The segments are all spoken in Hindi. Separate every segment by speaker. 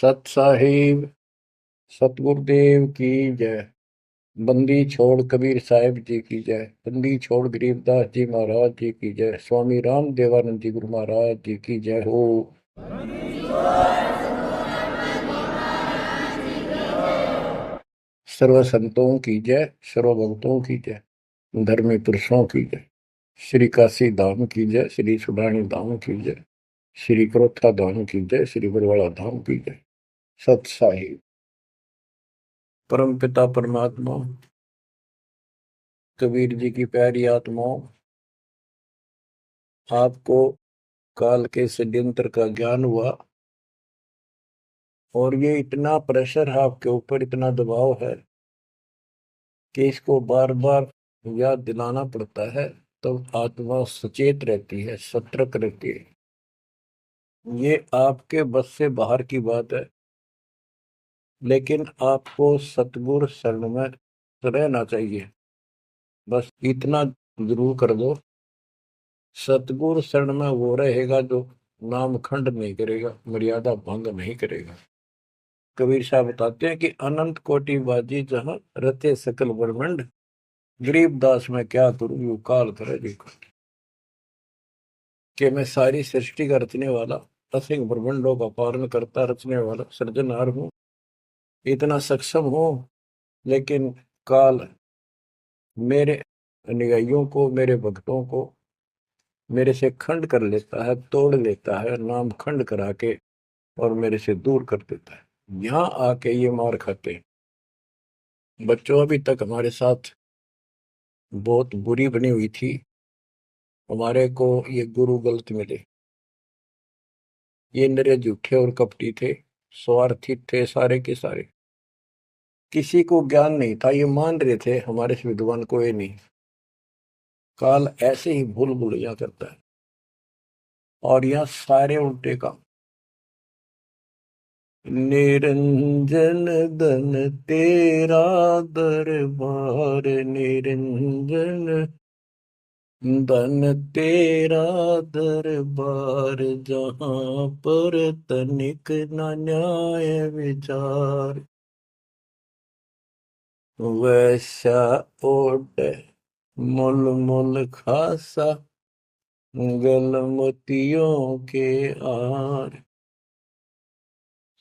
Speaker 1: सत साहिब सतगुरुदेव की जय। बंदी छोड़ कबीर साहिब जी की जय। बंदी छोड़ गरीबदास जी महाराज जी की जय। स्वामी राम देवानंद जी गुरु महाराज जी की जय हो। सर्व संतों की जय, सर्व भक्तों की जय, धर्मी पुरुषों की जय। श्री काशी धाम की जय, श्री सुडानी धाम की जय, श्री क्रोथा धाम की जय, श्री बरवाड़ा धाम की जय। सत साहिब परम पिता परमात्मा कबीर जी की प्यारी आत्माओं, आपको काल के षड्यंत्र का ज्ञान हुआ और ये इतना प्रेशर है आपके ऊपर, इतना दबाव है कि इसको बार बार याद दिलाना पड़ता है। तो आत्मा सचेत रहती है, सतर्क रहती है। ये आपके बस से बाहर की बात है, लेकिन आपको सतगुरु शरण में रहना चाहिए। बस इतना जरूर कर दो, सतगुरु शरण में वो रहेगा जो नाम खंड नहीं करेगा, मर्यादा भंग नहीं करेगा। कबीर साहब बताते हैं कि अनंत कोटि बाजी जहां रते सकल ब्रह्मंड, गरीबदास में क्या करूं यू काल करे जी। कि मैं सारी सृष्टि का रचने वाला, असंख्य ब्रह्मंडों का पालन करता रचने वाला सृजनहार हूं, इतना सक्षम हूं, लेकिन काल मेरे अनुयायियों को, मेरे भक्तों को मेरे से खंड कर लेता है, तोड़ लेता है, नाम खंड करा के और मेरे से दूर कर देता है। यहां आके ये मार खाते हैं। बच्चों अभी तक हमारे साथ बहुत बुरी बनी हुई थी। हमारे को ये गुरु गलत मिले। ये निरे झूठे और कपटी थे, स्वार्थी थे सारे के सारे। किसी को ज्ञान नहीं था, ये मान रहे थे हमारे से विद्वान कोई नहीं। काल ऐसे ही भूल भुलैया करता है और यहाँ सारे उल्टे काम। निरंजन धन तेरा दरबार, निरंजन धन तेरा दरबार, जहां पर तनिक न न्याय विचार, वैसा ओट मुल मुल खासा, गल मोतियों के आर,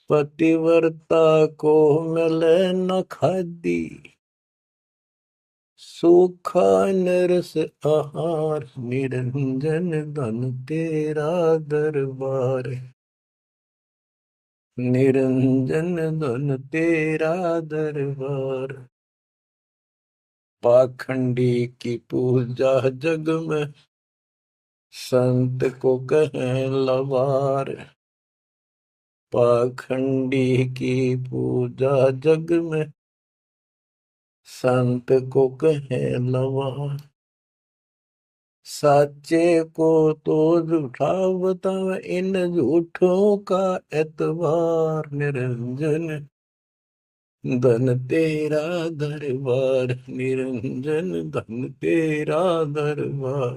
Speaker 1: पतिव्रता को मिले न खादी, सूखा नरस आहार, निरंजन धन तेरा दरबार, निरंजन धन तेरा दरबार। पाखंडी की पूजा जग में, संत को कहें लवार, पाखंडी की पूजा जग में, संत को कहें लवार। साचे को तो झूठा बतावे, इन झूठों का एतबार, निरंजन धन तेरा दरबार, निरंजन धन तेरा दरबार।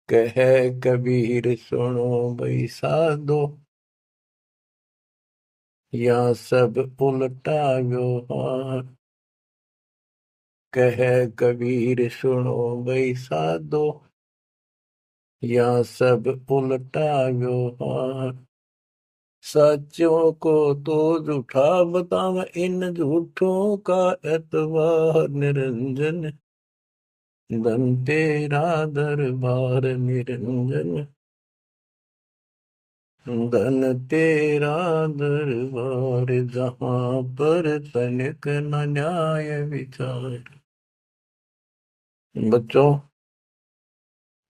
Speaker 1: कहे कबीर सुनो भाई साधो, या सब उल्टा व्यवहार। कहे कबीर सुनो भाई साधो, या सब उल्टा व्यवहार। सच्चों को तो झूठा बतावे, इन झूठों का एतबार, निरंजन धन तेरा दरबार, निरंजन धन तेरा दरबार, जहां पर तनिक न न्याय विचार। बच्चों,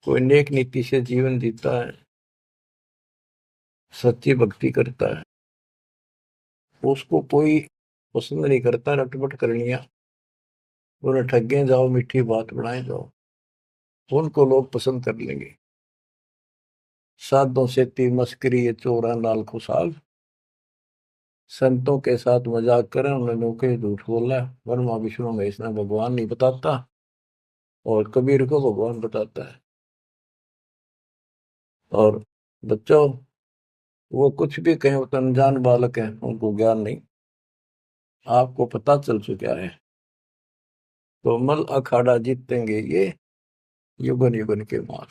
Speaker 1: कोई नेक नीति से जीवन जीता है, सच्ची भक्ति करता है, उसको कोई पसंद नहीं करता रटपट करनिया। उन्हें ठगे जाओ, मीठी बात बढ़ाए जाओ, उनको लोग पसंद कर लेंगे। साधों से ती मस्करी ये चोरा नाल खुशाल, संतों के साथ मजाक करें उन्होंने के झूठ बोला। वर्मा विष्णु में इसने भगवान नहीं बताता और कबीर को भगवान बताता है। और बच्चों, वो कुछ भी कहें, वो तो अनजान बालक है, उनको ज्ञान नहीं। आपको पता चल चुका है। तो मल अखाड़ा जीतेंगे ये युगन युगन के मार।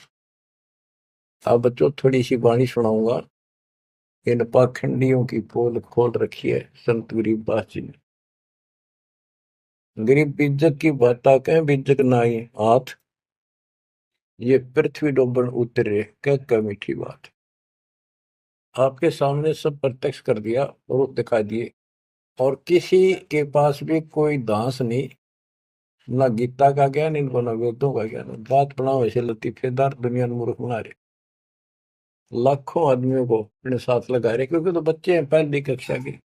Speaker 1: अब बच्चों थोड़ी सी वाणी सुनाऊंगा। इन पाखंडियों की पोल खोल रखी है संत गरीबदास जी ने। गरीब बीजक की बाता कह बीजक नाई हाथ, ये पृथ्वी डोबन उतरे कह मीठी बात। आपके सामने सब प्रत्यक्ष कर दिया और दिखा दिए, और किसी के पास भी कोई दांस नहीं, ना गीता का ज्ञान इनको, ना वेदों का ज्ञान। बात बनाओ ऐसे लतीफेदार, दुनिया में मूर्ख बना रहे। लाखों आदमियों को अपने साथ लगा रहे, क्योंकि तो बच्चे हैं पहली कक्षा के।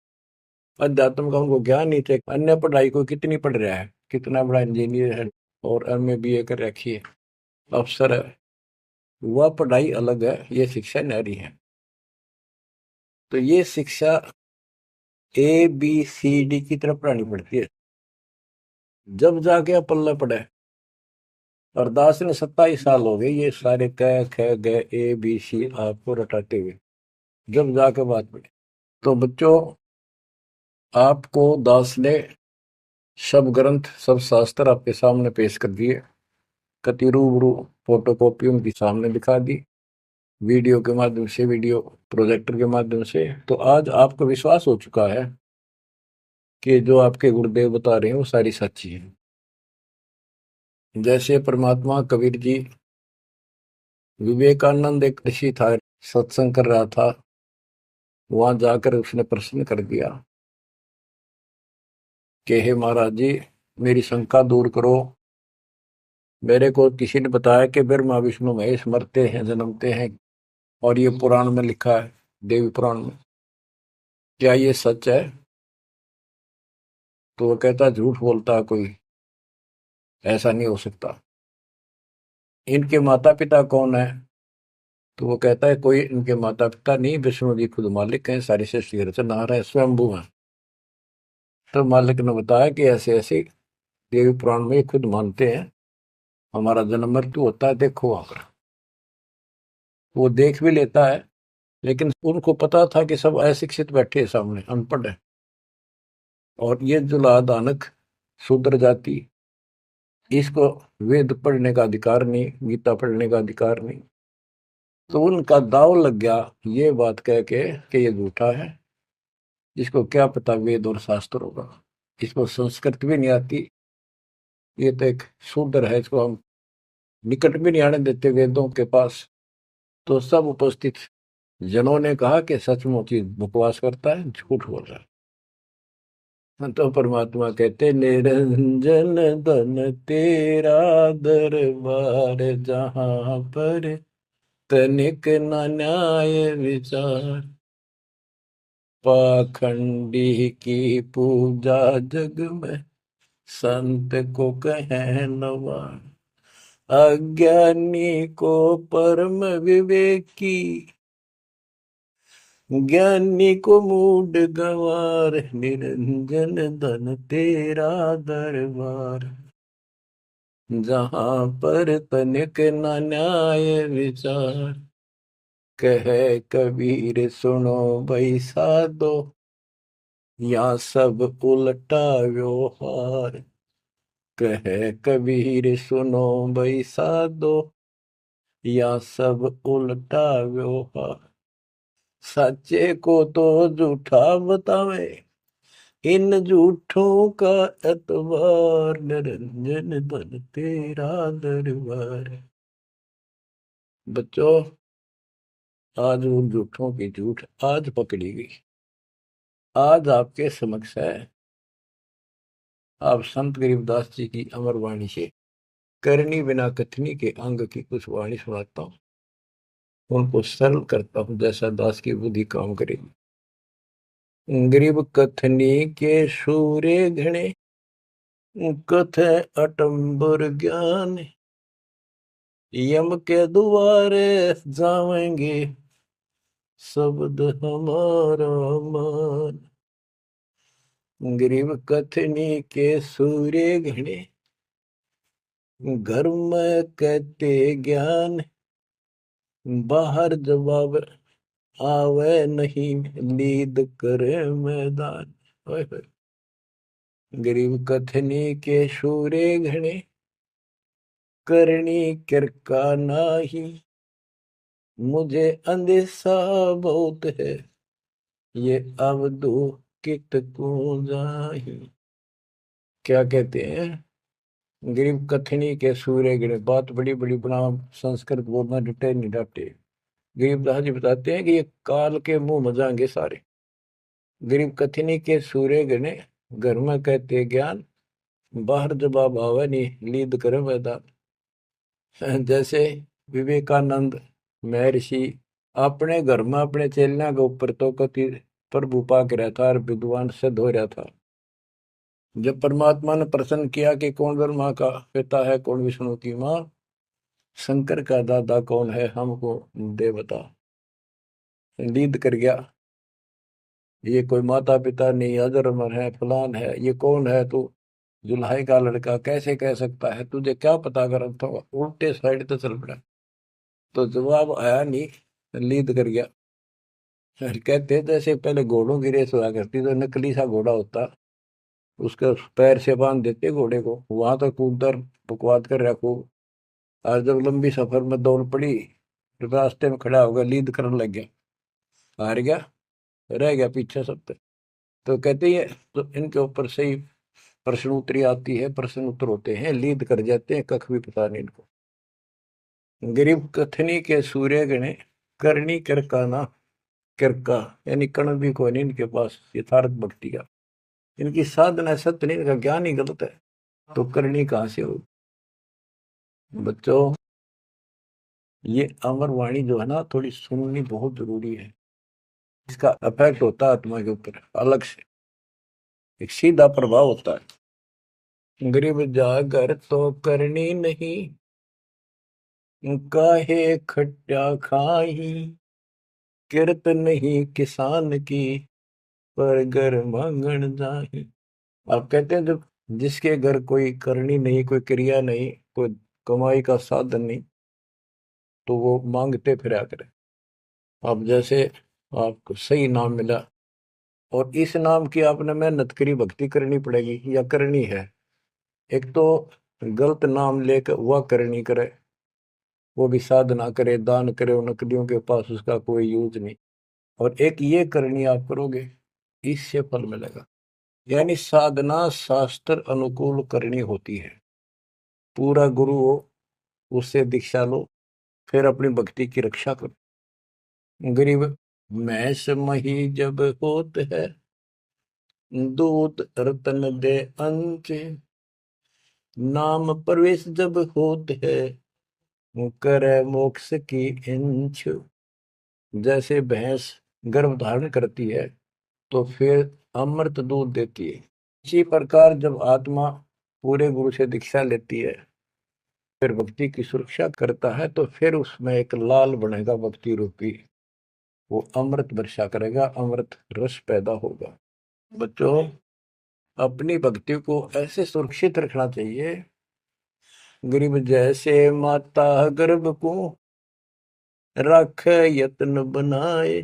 Speaker 1: अध्यात्म का उनको ज्ञान नहीं थे। अन्य पढ़ाई को कितनी पढ़ रहा है, कितना बड़ा इंजीनियर है और एमए बीए कर रखी है, अफसर है। वह पढ़ाई अलग है, ये शिक्षा न्यारी है। तो ये शिक्षा ABCD की तरफ पढ़ानी पड़ती है, जब जाके पल्ला पड़े। और दास ने 27 साल हो गए ये सारे क ख ग ABC आपको रटाते हुए, जब जाके बात पड़े। तो बच्चों, आपको दास ने सब ग्रंथ सब शास्त्र आपके सामने पेश कर दिए, कति रूबरू फोटो कॉपी उनके सामने दिखा दी, वीडियो के माध्यम से, वीडियो प्रोजेक्टर के माध्यम से। तो आज आपको विश्वास हो चुका है कि जो आपके गुरुदेव बता रहे हैं वो सारी सच्ची है। जैसे परमात्मा कबीर जी, विवेकानंद एक ऋषि था, सत्संग कर रहा था, वहां जाकर उसने प्रश्न कर दिया कि हे महाराज जी, मेरी शंका दूर करो। मेरे को किसी ने बताया कि ब्रह्मा विष्णु महेश मरते हैं जन्मते हैं, और ये पुराण में लिखा है, देवी पुराण में, क्या ये सच है? तो वो कहता झूठ बोलता है कोई, ऐसा नहीं हो सकता। इनके माता पिता कौन है? तो वो कहता है कोई इनके माता पिता नहीं, विष्णु जी खुद मालिक हैं, सारी सृष्टि की रचनहार है, स्वयंभू है। तो मालिक ने बताया कि ऐसे ऐसे देवी पुराण में खुद मानते हैं हमारा जन्म मृत्यु होता है, देखो आकर। वो देख भी लेता है, लेकिन उनको पता था कि सब अशिक्षित बैठे सामने, अनपढ़ है। और ये जुला दानक शूद्र जाति, इसको वेद पढ़ने का अधिकार नहीं, गीता पढ़ने का अधिकार नहीं। तो उनका दाव लग गया ये बात कह के कि ये झूठा है, इसको क्या पता वेद और शास्त्र होगा, इसको संस्कृत भी नहीं आती, ये तो एक शूद्र है, इसको हम निकट भी नहीं आने देते वेदों के पास। तो सब उपस्थित जनों ने कहा कि सचमुच ही बकवास करता है, झूठ बोल रहा है। तो परमात्मा कहते निरंजन धन तेरा दरबार, जहां पर तनिक न न्याय विचार, पाखंडी की पूजा जग में संत को कहे नवार, अज्ञानी को परम विवेकी, ज्ञानी को मूड गंवार, निरंजन धन तेरा दरबार, जहां पर तनिक न न्याय विचार, कहे कबीर सुनो भाई साधो, या सब उल्टा व्यवहार, कहे कबीर सुनो भाई साधो, या सब उल्टा व्यवहार, सच्चे को तो झूठा बतावे, इन झूठों का एतबार, निरंजन धन तेरा दरबार। बच्चों, आज उन झूठों की झूठ आज पकड़ी गई। आज आपके समक्ष है, आप संत गरीबदास जी की अमर वाणी से करनी बिना कथनी के अंग की कुछ वाणी सुनाता हूँ, उनको सरल करता हूँ जैसा दास की बुद्धि काम करेगी। गरीब कथनी के सूर्य घने, कथ अटम्बर ज्ञान, यम के द्वारे जावेंगे शब्द हमारा मान। गरीब कथनी के सूर्य घने, घर में कहते ज्ञान, बाहर जवाब आवे नहीं लीद करे मैदान। ओए होए। गरीब कथनी के शूरे घने, करनी किरका नाही। मुझे अंदेशा बहुत है, ये अवधू कित को जाही। क्या कहते हैं? गरीब कथनी के सूर्य गिरे, बात बड़ी बड़ी बना, संस्कृत बोलना डटे नहीं डटे। गरीबदास जी बताते हैं कि ये काल के मुंह मजाएंगे सारे। गरीब कथनी के सूर्य गिने, घर में कहते ज्ञान, बाहर जवाब आवे नहीं लीद करे मैदान। जैसे विवेकानंद महर्षि अपने घर में अपने चेलिया के ऊपर तो कति प्रभु पाक रहा था और विद्वान सिद्ध हो रहा था। जब परमात्मा ने प्रश्न किया कि कौन ब्रह्मा का पिता है, कौन विष्णु की माँ, शंकर का दादा कौन है, हमको दे बता। लीद कर गया, ये कोई माता पिता नहीं, अजरमर है, फलान है, ये कौन है तू, जुल्हाई का लड़का कैसे कह सकता है, तुझे क्या पता कर, तो उल्टे साइड तो चल पड़ा। तो जवाब आया नहीं, लीद कर गया। फिर कहते हैं, जैसे पहले घोड़ों की रेस हुआ करती, तो नकली सा घोड़ा होता, उसके पैर से बांध देते घोड़े को, वहां तक कूदकर बकवाद कर रखो। और जब लंबी सफर में दौड़ पड़ी, रास्ते में खड़ा होगा, लीद करने लग गया, हार गया, रह गया पीछे सब तक। तो कहते हैं, तो इनके ऊपर से ही प्रश्न उत्तरी आती है, प्रश्न उत्तर होते हैं, लीद कर जाते हैं, कख भी पता नहीं इनको। गरीब कथनी के सूर्य गणे, करनी किरकाना। किरका यानी कण भी कोई नहीं इनके पास यथार्थ भक्ति का, इनकी साधना सत्य नहीं, इनका ज्ञान ही गलत है, तो करनी कहां से हो। बच्चों, ये अमर वाणी जो है ना, थोड़ी सुननी बहुत जरूरी है। इसका इफेक्ट होता है आत्मा के ऊपर अलग से, एक सीधा प्रभाव होता है। गरीब जागर तो करनी नहीं, काहे खट्टा खाही। किरत नहीं किसान की, पर घर मांगन जाही। आप कहते हैं, जब जिसके घर कोई करनी नहीं, कोई क्रिया नहीं, कोई कमाई का साधन नहीं, तो वो मांगते फिरा करे। अब जैसे आपको सही नाम मिला, और इस नाम की आपने मेहनत करी, भक्ति करनी पड़ेगी या करनी है। एक तो गलत नाम लेकर वह करनी करे, वो भी साधना करे, दान करे, उन नकलियों के पास उसका कोई यूज नहीं। और एक ये करनी आप करोगे, इससे फल मिलेगा। यानी साधना शास्त्र अनुकूल करनी होती है। पूरा गुरु हो, उससे दीक्षा लो, फिर अपनी भक्ति की रक्षा करो। गरीब मैस मही जब होत है, दूध रतन दे अंच। नाम प्रवेश जब होत है, करे मोक्ष की इंच। जैसे भैंस गर्भ धारण करती है, तो फिर अमृत दूध देती है। इसी प्रकार जब आत्मा पूरे गुरु से दीक्षा लेती है, फिर भक्ति की सुरक्षा करता है, तो फिर उसमें एक लाल बनेगा भक्ति रूपी, वो अमृत वर्षा करेगा, अमृत रस पैदा होगा। बच्चों, अपनी भक्ति को ऐसे सुरक्षित रखना चाहिए। गरीब जैसे माता गर्भ को, रख यत्न बनाए।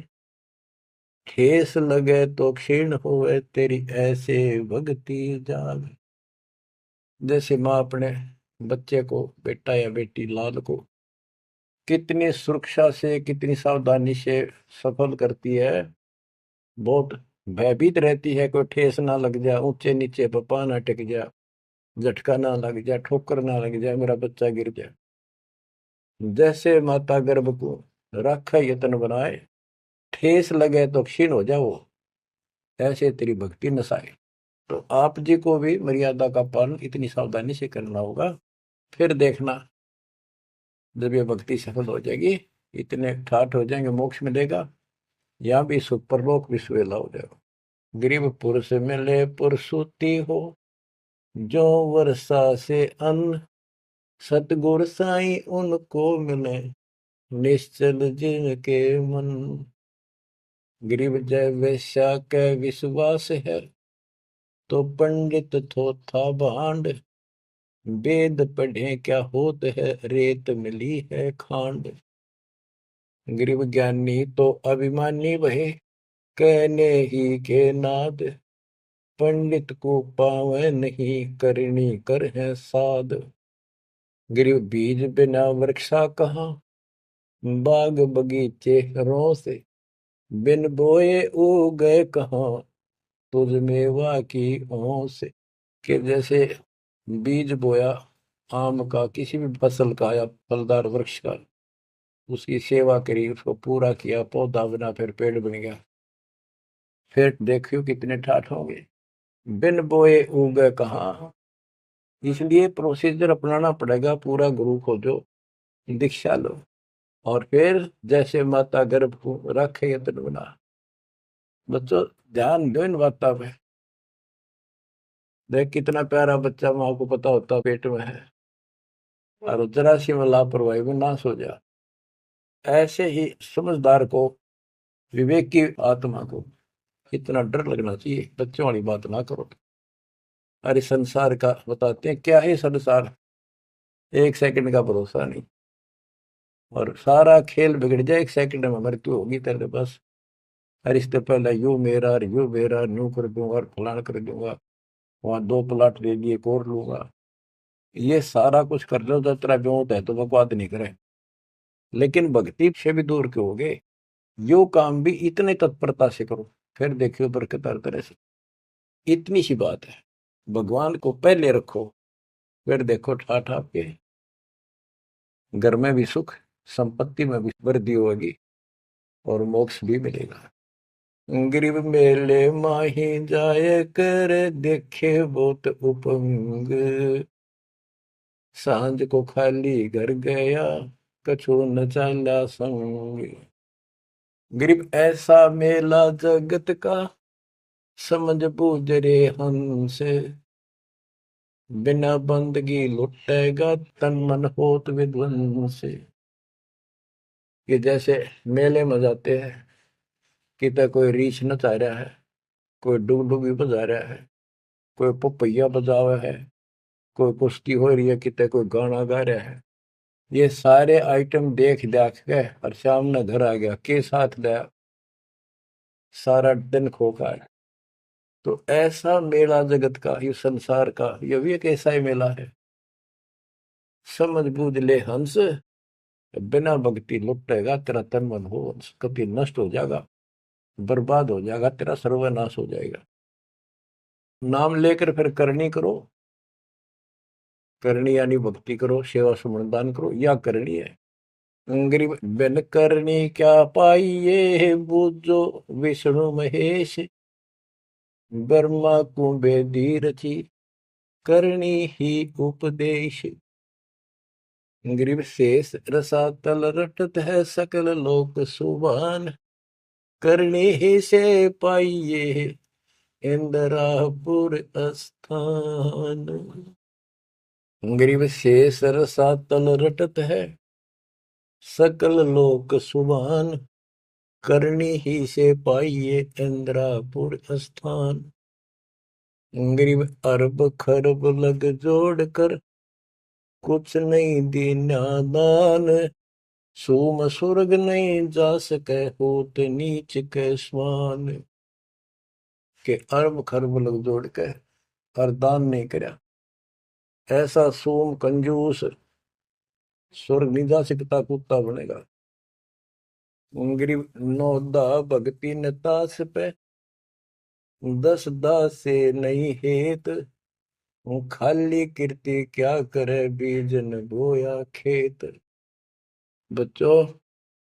Speaker 1: ठेस लगे तो क्षीण होए, तेरी ऐसे भक्ति जाग। जैसे माँ अपने बच्चे को, बेटा या बेटी लाल को कितनी सुरक्षा से, कितनी सावधानी से सफल करती है, बहुत भयभीत रहती है, कोई ठेस ना लग जाए, ऊंचे नीचे पपा ना टिक जाए, झटका ना लग जाए, ठोकर ना लग जाए, मेरा बच्चा गिर जाए। जैसे माता गर्भ को रख यत्न बनाए, ठेस लगे तो क्षीण हो जाओ, ऐसे तेरी भक्ति नसाए। तो आप जी को भी मर्यादा का पालन इतनी सावधानी से करना होगा। फिर देखना, जब ये भक्ति सफल हो जाएगी, इतने ठाठ हो जाएंगे, मोक्ष मिलेगा, यहाँ भी सुख, परलोक भी सुहेला हो जाएगा। गरीब पुरुष मिले पुरसुती हो, जो वर्षा से अन्न। सतगुर साई उनको मिले, निश्चल जिनके मन। गरीब जय वैश्या के विश्वास है, तो पंडित थोथा भांड। वेद पढ़े क्या होत है, रेत मिली है खांड। गरीब ज्ञानी तो अभिमानी वहे, कहने ही के नाद, पंडित को पावे नहीं, करनी कर है साध। गरीब बीज बिना वृक्षा कहाँ, बाग बगीचे रो से, बिन बोए उगे कहाँ, तुझ मेवा की ओं से। कि जैसे बीज बोया आम का, किसी भी फसल का या फलदार वृक्ष का, उसकी सेवा करी, उसको पूरा किया, पौधा बना, फिर पेड़ बन गया, फिर देखियो कितने ठाठ होंगे। बिन बोए उगे कहाँ, इसलिए प्रोसीजर अपनाना पड़ेगा पूरा। गुरु खोजो, दीक्षा लो, और फिर जैसे माता गर्भ को रखे यत्न बना। बच्चों ध्यान दो इन बातों पे। देख कितना प्यारा बच्चा, माँ को पता होता पेट में है, और जरा सी में लापरवाही में नाश हो जा। ऐसे ही समझदार को, विवेक की आत्मा को इतना डर लगना चाहिए। बच्चों वाली बात ना करो। अरे संसार का बताते हैं क्या है संसार, एक सेकंड का भरोसा नहीं, और सारा खेल बिगड़ जाए, एक सेकंड में मृत्यु होगी तेरे पास। अरे इससे पहले यू मेरा, यू मेरा, न्यू कर दूंगा और फलान कर दूंगा, वहां 2 प्लाट ले लिए, एक और लूंगा। ये सारा कुछ कर लो तो तेरा ब्योत है तो बकवाद नहीं करे, लेकिन भक्ति से भी दूर क्यों होगे। यो काम भी इतने तत्परता से करो, फिर देखियो बरकत हर तरह से। इतनी सी बात है, भगवान को पहले रखो, फिर देखो ठाठ आपके घर में भी सुख, संपत्ति में भी वृद्धि होगी, और मोक्ष भी मिलेगा। गरीब मेले माही जाए कर, देखे बहुत उपंग, सांझ को खाली घर गया, कछु न चाला संग। गरीब ऐसा मेला जगत का, समझ बूझ रे हंस, बिना बंदगी लुटेगा, तन मन होत विध्वंस। ये जैसे मेले में जाते हैं, कितना कोई रीछ नचा रहा है, कोई डुगडुगी बजा रहा है, कोई पपैया बजा हुआ है, कोई कुश्ती हो रही है, कितने कोई गाना गा रहा है। ये सारे आइटम देख देख के और सामने घर आ गया, के साथ गया, सारा दिन खोखा है। तो ऐसा मेला जगत का, ये संसार का, ये भी एक ऐसा ही मेला है। समझ बूझ ले हंस, बिना भक्ति लुटेगा, तेरा तन मन हो कभी नष्ट हो जाएगा, बर्बाद हो जाएगा, तेरा सर्वनाश हो जाएगा। नाम लेकर फिर करनी करो, करनी यानी भक्ति करो, सेवा सुमन दान करो, या करनी है। गरीब बिन करनी क्या पाइये, बूझो विष्णु महेश, ब्रह्मा कुंबेदी रची, करनी ही उपदेश। गरीब शेष रसातल रटत है, सकल लोक सुभान, करनी ही से पाइये, इंद्रापुर स्थान। गरीब शेष रसातल रटत है, सकल लोक सुभान, करनी ही से पाइये, इंद्रापुर स्थान। गरीब अरब खरब लग जोड़ कर, कुछ नहीं दीना दान, सोम स्वर्ग नहीं जा सके, होत नीच के समान। के अरब खरब लग जोड़ के और दान नहीं करया, ऐसा सोम कंजूस स्वर्ग नहीं जा सकता, कुत्ता बनेगा। गरीब नौदा भक्ति नतास पे, 10 दास से नहीं हेत, खाली कीर्ति क्या करे, बीजन बोया खेत। बच्चों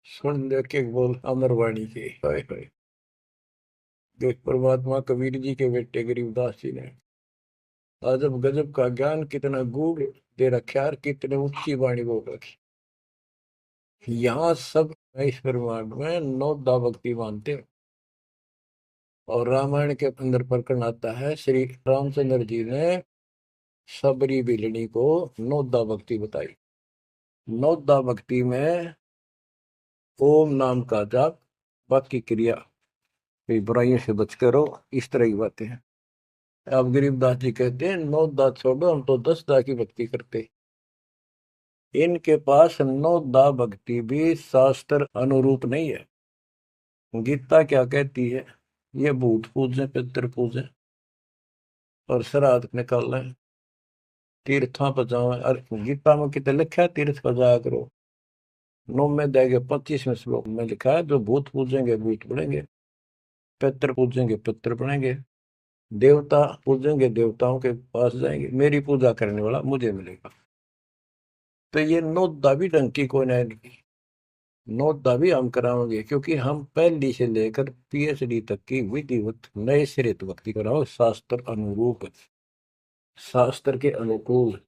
Speaker 1: सुन दे के बोल अमरवाणी के, हाय हाय। देख परमात्मा कबीर जी के बेटे गरीबदास जी ने अजब गजब का ज्ञान कितना गूढ़ दे रखा, कितने ऊंची वाणी बोल रखी। यहाँ सब इस ब्रह्मांड में 9 भक्ति मानते हैं, और रामायण के अंदर प्रकरण आता है, श्री रामचंद्र जी ने सबरी बिलनी को 9 भक्ति बताई। 9 भक्ति में ओम नाम का जाप, बाकी क्रिया, बुराइयों से बच करो, इस तरह की बातें हैं। अब गरीबदास जी कहते हैं 9 दात छोड़ो, हम तो 10 दात की भक्ति करते। इनके पास नौदा भक्ति भी शास्त्र अनुरूप नहीं है। गीता क्या कहती है? ये भूत पूजे पितर पूजे और श्राद्ध निकाल लें, तीर्था पर जाओ। और गीता में कितने लिखा है तीर्थ पर जाया करो? 9 में देगे 25वें श्लोक में लिखा है जो भूत पूजेंगे भूत बनेंगे, पितर पूजेंगे पितर बनेंगे, देवता पूजेंगे देवताओं के पास जाएंगे, मेरी पूजा करने वाला मुझे मिलेगा। तो ये नौदा भी ढंग की कोई नहीं, नौदा भी हम कराओगे क्योंकि हम पहली से लेकर पीएचडी तक की विधिवत नए सिरे से भक्ति कराओ, शास्त्र अनुरूप, शास्त्र के अनुकूल।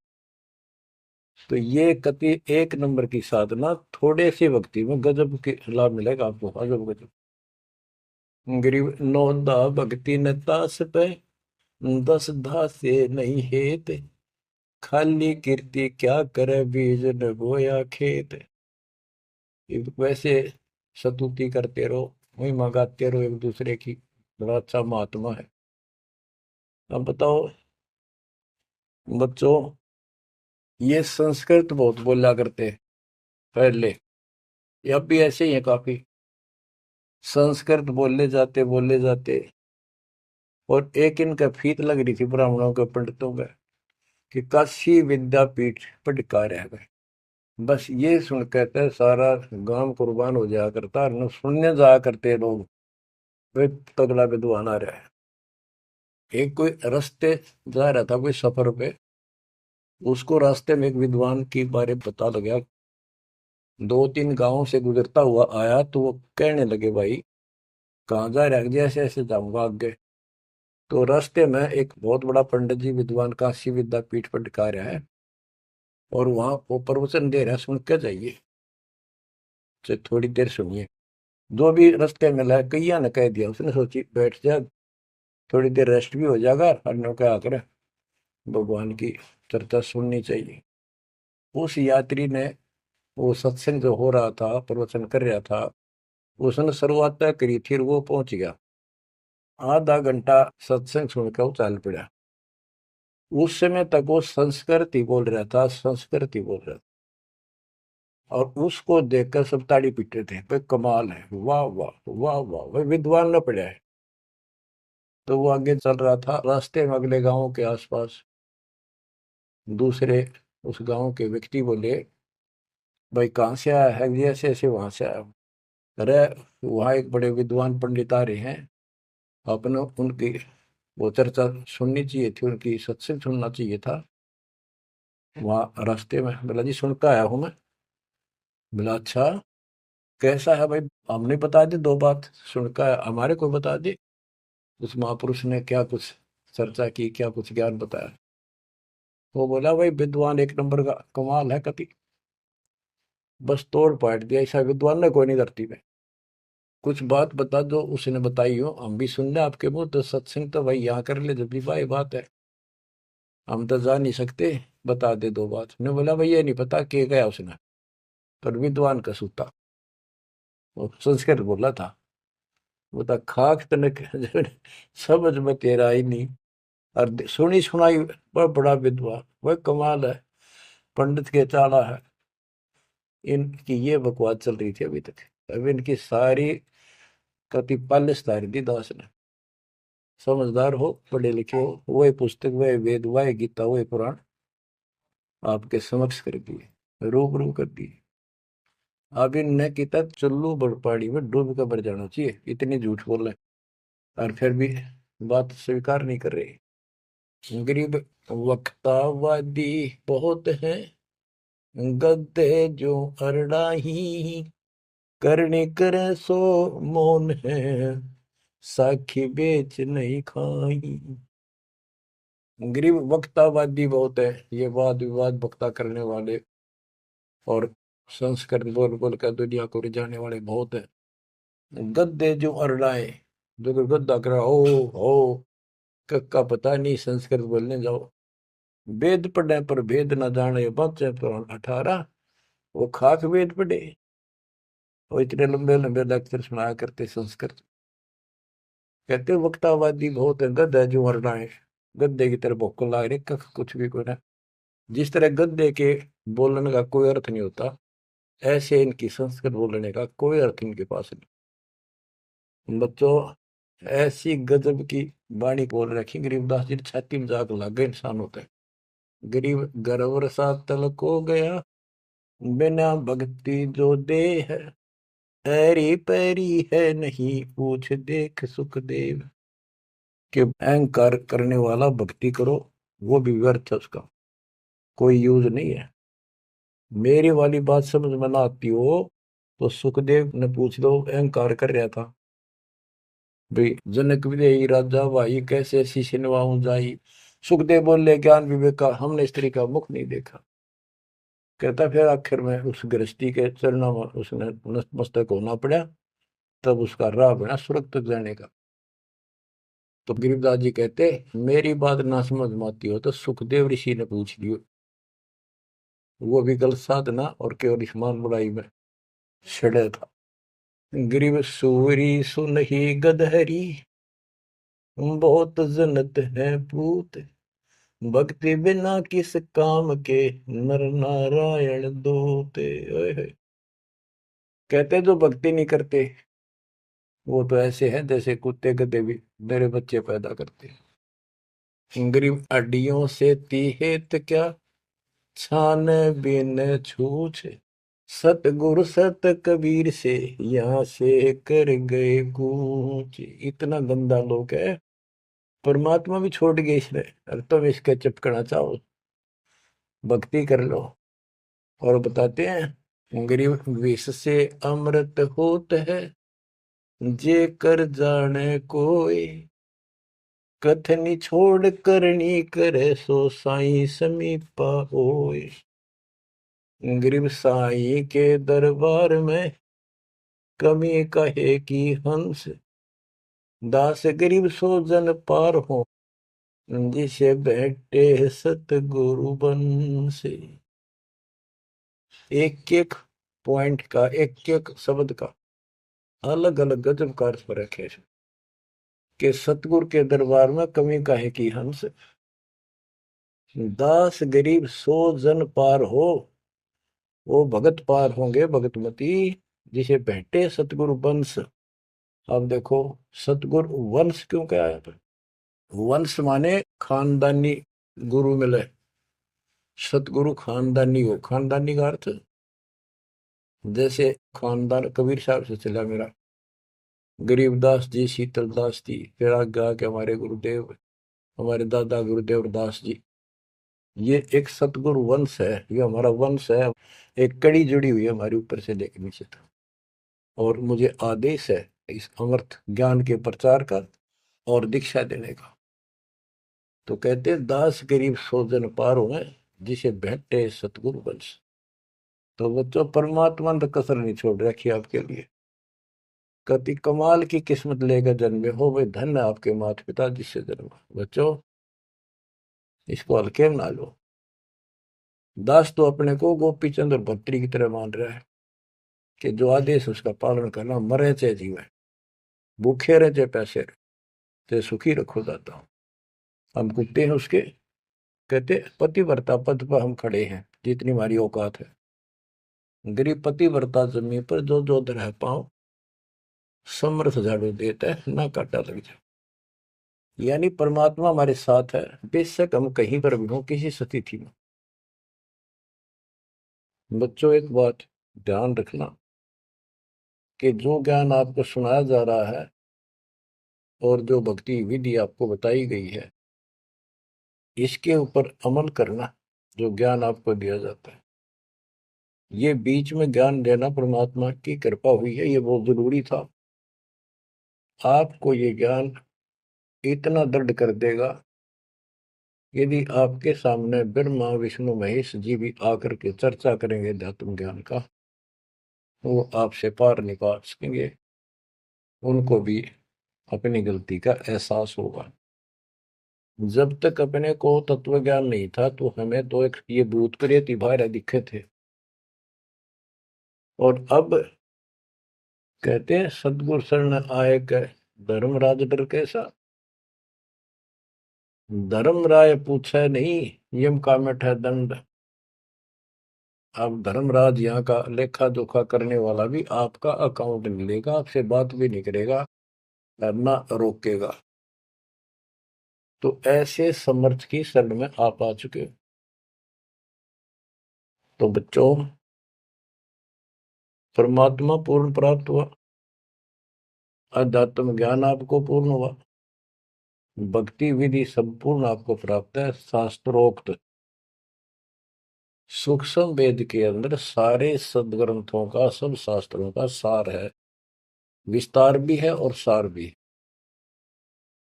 Speaker 1: तो ये कति एक नंबर की साधना, थोड़े सी भक्ति में गजब के लाभ मिलेगा आपको, अजब गजब। गरीब नौदा भक्ति न तास पे, 10 धासे नहीं हेत, खाली कीर्ति क्या करे बीज न बोया खेत। वैसे स्तुति करते रहो, महिमा गाते रहो एक दूसरे की, बड़ा अच्छा महात्मा है। अब बताओ बच्चों, ये संस्कृत बहुत बोला करते पहले, अब भी ऐसे ही है काफी, संस्कृत बोले जाते। और एक इनका फीत लग रही थी ब्राह्मणों के पंडितों का कि काशी विद्यापीठ पटका रह गए। बस ये सुन कहते सारा गांव कुर्बान हो जाया करता, न सुनने जाया करते लोग, वे तगड़ा विद्वान आ रहा है। एक कोई रास्ते जा रहा था कोई सफर पे, उसको रास्ते में एक विद्वान के बारे में पता लगा, 2-3 गांव से गुजरता हुआ आया, तो वो कहने लगे भाई कहाँ जा रहा है? जैसे ऐसे जाऊंगा आगे। तो रास्ते में एक बहुत बड़ा पंडित जी विद्वान काशी विद्यापीठ पर टिका रहा है, और वहां वो प्रवचन दे रहा है, सुन के जाइए, तो थोड़ी देर सुनिए। जो भी रास्ते में मिला कैया ने कह दिया, उसने सोची बैठ जा, थोड़ी देर रेस्ट भी हो जाएगा, और क्या करे भगवान की चर्चा सुननी चाहिए। उस यात्री ने, वो सत्संग जो हो रहा था प्रवचन कर रहा था, उसने शुरुआत तय करी थी, वो पहुंच गया। आधा घंटा सत्संग सुनकर वो चल पड़ा। उस समय तक वो संस्कृत ही बोल रहा था, संस्कृत ही बोल रहा था। और उसको देखकर सब ताड़ी पीटते थे, भाई कमाल है, वाह वाह वाह वाह, भाई विद्वान न पड़ा है। तो वो आगे चल रहा था, रास्ते में अगले गांव के आसपास दूसरे उस गांव के व्यक्ति बोले भाई कहाँ से आया है? जी ऐसे ऐसे वहां से आया हूं। अरे वहाँ एक बड़े विद्वान पंडित आ रहे हैं, अपने उनकी वो चर्चा सुननी चाहिए थी, उनकी सत्संग सुनना चाहिए था। वहाँ रास्ते में बोला जी सुन के आया हूँ मैं। बोला अच्छा कैसा है भाई? हमने बता दी 2 बात, सुन के आया, हमारे को बता दी। उस महापुरुष ने क्या कुछ चर्चा की, क्या कुछ ज्ञान बताया। वो बोला भाई विद्वान एक नंबर का, कमाल है कति, बस तोड़ पाट दिया, ऐसा विद्वान ने कोई नहीं धरती में। कुछ बात बता दो, उसने बताई हो, हम भी सुन ले आपके मुंह, तो सत्संग तो भाई यहाँ कर ले जब भी भाई बात है, हम तो जा नहीं सकते, बता दे 2 बात। ने बोला भाई ये नहीं पता के गया उसने, पर विद्वान का सूता, वो संस्कृत बोला था। वो था खाक तनक समझ में तेरा ही नहीं, और सुनी सुनाई वह बड़ा विद्वान, वह कमाल है, पंडित के चाला है। इनकी ये बकवास चल रही थी अभी तक। अब इनकी सारी कति पालिश तारी थी दास ने। समझदार हो, पढ़े लिखे हो, वही पुस्तक, वही वेद, वही गीता, वही पुराण आपके समक्ष कर दिए, रूबरू कर दिए। अब इनने किता चुल्लू बड़पाड़ी में डूब कर मर जाना चाहिए, इतनी झूठ बोल रहे, और फिर भी बात स्वीकार नहीं कर रहे। गरीब वक्तावादी बहुत हैं, गद्दे जो अरड़ाही, करने करे सो मौन है, साखी बेच नहीं खाई। गरीब वक्तावादी बहुत है, ये वाद विवाद वक्ता करने वाले, और संस्कृत बोल बोल कर दुनिया को रिझाने वाले बहुत है। गद्दे जो अरड़ाए, जो गद्दा करा हो कक्का पता नहीं, संस्कृत बोलने जाओ। वेद पढ़े पर भेद न जाने, बच्चे तो 18, वो खाक वेद पढ़े, वो इतने लंबे लंबे लेक्चर सुनाया करते संस्कृत। कहते वक्तावादी बहुत है, गद्दा जो अरड़ाए, गद्दे की तरह भोक ला रही, कख कुछ भी कोई ना। जिस तरह गद्दे के बोलने का कोई अर्थ नहीं होता, ऐसे इनकी संस्कृत बोलने का कोई अर्थ इनके पास नहीं। बच्चों, ऐसी गजब की वाणी बोल रखी गरीबदास जी, छाती में जाग लग गए इंसान होते हैं। गरीब गर्वर सा तलक हो गया, बिना भक्ति जो दे है, ऐरी पैरी है नहीं पूछ देख सुखदेव। कि अहंकार करने वाला भक्ति करो, वो भी व्यर्थ है, उसका कोई यूज नहीं है। मेरी वाली बात समझ में ना आती हो तो सुखदेव ने पूछ लो, अहंकार कर रहा था भाई, जनक विदेही राजा भाई कैसे ऐसी सिनवाऊं जाई। सुखदेव बोले, ज्ञान विवेक का हमने स्त्री का मुख नहीं देखा। कहता फिर आखिर में उस गृहस्थी के चरणों में उसने नतमस्तक होना पड़ा, तब उसका राह बना स्वर्ग तक जाने का। तो गिरिराज जी कहते, मेरी बात ना समझ में आती हो तो सुखदेव ऋषि ने पूछ लियो, वो भी गलत साधना और केवल ईमान बुराई में छड़े था। ग्रीव सूरी सुनही गदहरी, बहुत जनत है पूत, भक्ति बिना किस काम के, नर नारायण दूते। ओए होए। कहते जो भक्ति नहीं करते वो तो ऐसे हैं जैसे कुत्ते गधे भी मेरे बच्चे पैदा करते हैं। गरीब अड्डियों से तीहेत क्या, छान बिन छूछ, सतगुरु सत कबीर से यहाँ से कर गए कूच। इतना गंदा लोग है, परमात्मा भी छोड़ गए इसने। अगर तुम इसके चिपकना चाहो भक्ति कर लो। और बताते हैं, गरीब विष से अमृत होत है, जे कर जाने कोई, कथनी छोड़ करनी करे, सो साई समीपा होए। गरीब साई के दरबार में, कमी कहे की हंस, दास गरीब सो जन पार हो, जिसे बैठे सतगुरु बन से। एक एक पॉइंट का, एक एक शब्द का अलग अलग गजब का अर्थ रखे कि सतगुरु के दरबार में कमी काहे की हंस, दास गरीब सो जन पार हो, वो भगत पार होंगे भगतमती, जिसे भेंटे सतगुरु वंश। अब देखो, सतगुरु वंश क्यों क्या है? वंश माने खानदानी गुरु मिले, सतगुरु खानदानी हो। खानदानी का अर्थ जैसे खानदान कबीर साहब से चला मेरा, गरीबदास जी, शीतलदास जी, फिर आगे आके हमारे गुरुदेव, हमारे दादा गुरुदेव दास जी। ये एक सतगुरु वंश है, ये हमारा वंश है। एक कड़ी जुड़ी हुई है हमारे ऊपर से लेकर नीचे तक। और मुझे आदेश है इस अमृत ज्ञान के प्रचार का और दीक्षा देने का। तो कहते हैं, दास गरीब सो जन पार हुए, जिसे भेंटे सतगुरु वंश। तो बच्चों, परमात्मा ने तो कसर नहीं छोड़ रखी आपके लिए। कति कमाल की किस्मत लेकर जन्मे हो, वे धन्य आपके माता पिता जिससे जन्म। बच्चों, इसको हल्के में ना लो। दास तो अपने को गोपी चंद और भट्टी की तरह मान रहा है कि जो आदेश उसका पालन करना, मरे चाहे जीवे, भूखे रहे चाहे पैसे रहे, चाहे सुखी रखो दाता। हम कुत्ते हैं उसके। कहते पतिव्रता पद पर हम खड़े हैं, जितनी हमारी औकात है। गरीब पतिव्रता जमीन पर जो जो रह पाओ, समर्थ झाड़ू देता है, ना काटा लग जाए। यानी परमात्मा हमारे साथ है, बेशक हम कहीं पर भी हो, किसी स्थिति में। बच्चों, एक बात ध्यान रखना कि जो ज्ञान आपको सुनाया जा रहा है और जो भक्ति विधि आपको बताई गई है, इसके ऊपर अमल करना। जो ज्ञान आपको दिया जाता है, ये बीच में ज्ञान देना परमात्मा की कृपा हुई है, ये बहुत जरूरी था। आपको ये ज्ञान इतना दृढ़ कर देगा, यदि आपके सामने ब्रह्मा विष्णु महेश जी भी आकर के चर्चा करेंगे अध्यात्म ज्ञान का, वो आपसे पार नहीं पा सकेंगे। उनको भी अपनी गलती का एहसास होगा। जब तक अपने को तत्व ज्ञान नहीं था तो हमें तो एक ये भूत प्रेत ही बाहर दिखे थे। और अब कहते हैं, सदगुरु शरण आए के धर्मराज डर कैसा। धर्मराय पूछे नहीं, यम का मिट है दंड। अब धर्मराज यहाँ का लेखा जोखा करने वाला भी आपका अकाउंट नहीं लेगा, आपसे बात भी नहीं करेगा और ना रोकेगा। तो ऐसे समर्थ की शरण में आप आ चुके हो। तो बच्चों, परमात्मा पूर्ण प्राप्त हुआ, अध्यात्म ज्ञान आपको पूर्ण हुआ, भक्ति विधि संपूर्ण आपको प्राप्त है। शास्त्रोक्त सूक्ष्म वेद के अंदर सारे सदग्रंथों का, सब शास्त्रों का सार है, विस्तार भी है और सार भी।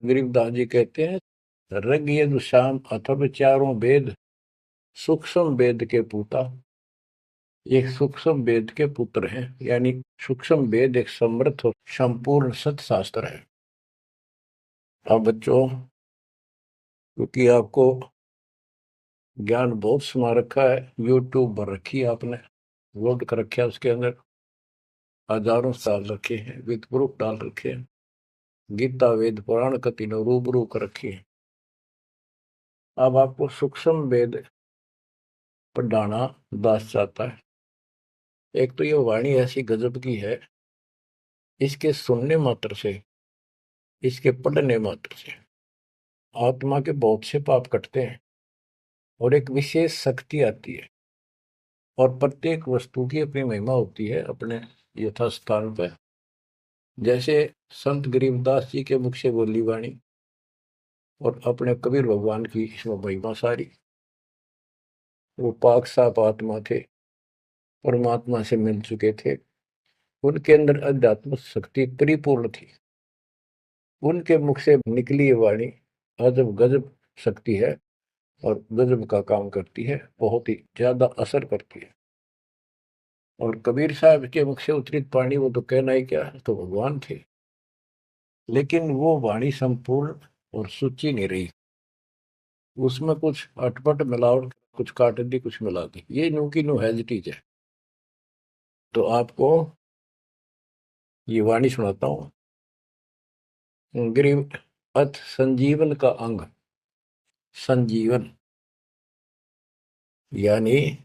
Speaker 1: गरीबदास जी कहते हैं, ऋग यजुः साम अथर्व चारों वेद सूक्ष्म वेद के पूता। एक सूक्ष्म वेद के पुत्र हैं, यानी सूक्ष्म वेद एक समृद्ध और संपूर्ण सत्शास्त्र है। अब बच्चों, क्योंकि आपको ज्ञान बहुत सुना रखा है, यूट्यूब पर रखी है आपने, लोड कर रखा है, उसके अंदर हजारों साल रखे हैं, विद प्रूफ डाल रखे हैं, गीता वेद पुराण का तीनों रूबरू कर रखी है। अब आपको सूक्ष्म वेद पढ़ाना दास चाहता है। एक तो ये वाणी ऐसी गजब की है, इसके सुनने मात्र से, इसके पढ़ने मात्र से आत्मा के बहुत से पाप कटते हैं और एक विशेष शक्ति आती है। और प्रत्येक वस्तु की अपनी महिमा होती है अपने यथास्थान पर। जैसे संत गरीबदास जी के मुख से बोली वाणी और अपने कबीर भगवान की इसमें महिमा सारी। वो पाक साफ आत्मा थे, परमात्मा से मिल चुके थे, उनके अंदर अध्यात्म शक्ति परिपूर्ण थी। उनके मुख से निकली ये वाणी अजब गजब शक्ति है और गजब का काम करती है, बहुत ही ज्यादा असर करती है। और कबीर साहब के मुख से उतरित वाणी, वो तो कहना ही क्या, तो भगवान थे। लेकिन वो वाणी संपूर्ण और सुची नहीं रही, उसमें कुछ अटपट मिलावट, कुछ काट दी, कुछ मिला दी, ये नो की नो हैजिटीज है। तो आपको ये वाणी सुनाता हूँ। ग्रीव अथ संजीवन का अंग, संजीवन यानी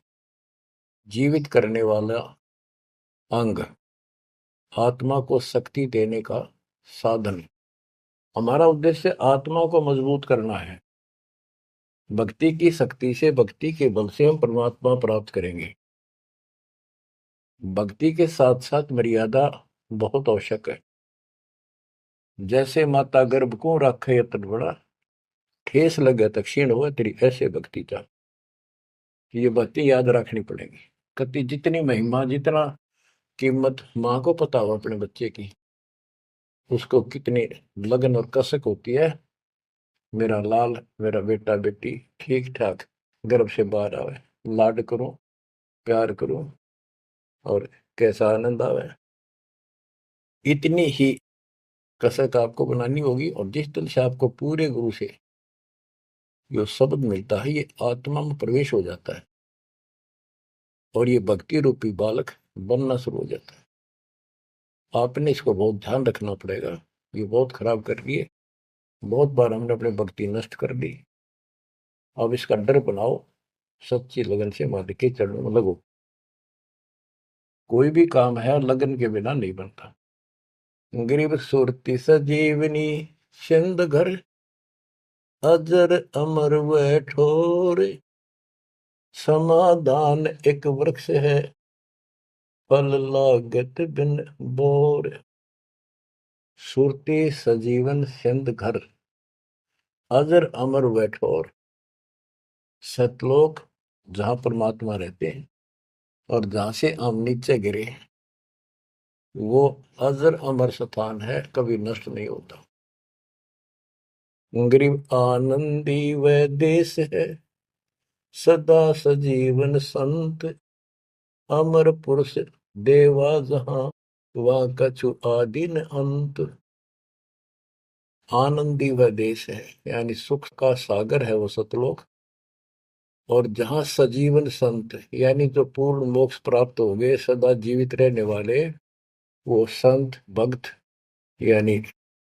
Speaker 1: जीवित करने वाला अंग, आत्मा को शक्ति देने का साधन। हमारा उद्देश्य आत्मा को मजबूत करना है। भक्ति की शक्ति से, भक्ति के बल से हम परमात्मा प्राप्त करेंगे। भक्ति के साथ साथ मर्यादा बहुत आवश्यक है। जैसे माता गर्भ को राखे यतन बड़ा, ठेस लगे तो क्षीण हुआ तेरी, ऐसे भक्ति चाह। ये भक्ति याद रखनी पड़ेगी। कति जितनी महिमा, जितना कीमत माँ को पता हो अपने बच्चे की, उसको कितनी लगन और कसक होती है, मेरा लाल, मेरा बेटा बेटी ठीक ठाक गर्भ से बाहर आवे, लाड करूं, प्यार करूं और कैसा आनंद आवे। इतनी ही कसक आपको बनानी होगी। और जिस दिन से आपको पूरे गुरु से जो शब्द मिलता है, ये आत्मा में प्रवेश हो जाता है और ये भक्ति रूपी बालक बनना शुरू हो जाता है। आपने इसको बहुत ध्यान रखना पड़ेगा। ये बहुत खराब कर रही है, बहुत बार हमने अपनी भक्ति नष्ट कर दी। अब इसका डर बनाओ, सच्ची लगन से मालिक के चरणों में लगो। कोई भी काम है लगन के बिना नहीं बनता। गरीब सुरती सजीवनी सिंध घर, अजर अमर व ठोर, समाधान एक वृक्ष है, फल लागत बिन बोर। सुरती सजीवन सिंध घर, अजर अमर व ठोर। सतलोक जहां परमात्मा रहते हैं और जहां से हम नीचे गिरे, वो अजर अमर स्थान है, कभी नष्ट नहीं होता। गरीब आनंदी वह देश है, सदा सजीवन संत, अमर पुरुष देवा जहां, वह कछु आदि न अंत। आनंदी वह देश है, यानी सुख का सागर है वो सतलोक। और जहां सजीवन संत, यानी जो पूर्ण मोक्ष प्राप्त हो गए, सदा जीवित रहने वाले, वो संत भक्त यानी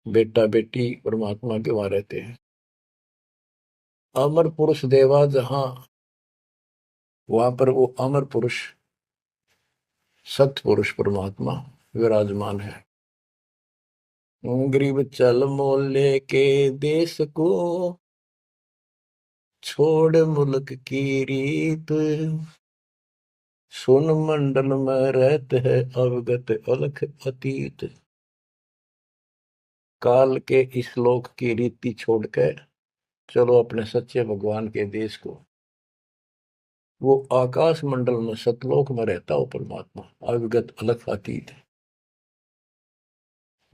Speaker 1: बेटा बेटी परमात्मा के वहां रहते हैं। अमर पुरुष देवा जहां, वहां पर वो अमर पुरुष सत्य पुरुष परमात्मा विराजमान है। गरीब चल मोले के देश को, छोड़ मुल्क की रीत, सुन मंडल में रहते है अवगत अलख अतीत। काल के इस लोक की रीति छोड़कर चलो अपने सच्चे भगवान के देश को। वो आकाश मंडल में सतलोक में रहता हो परमात्मा, अविगत अलख अतीत।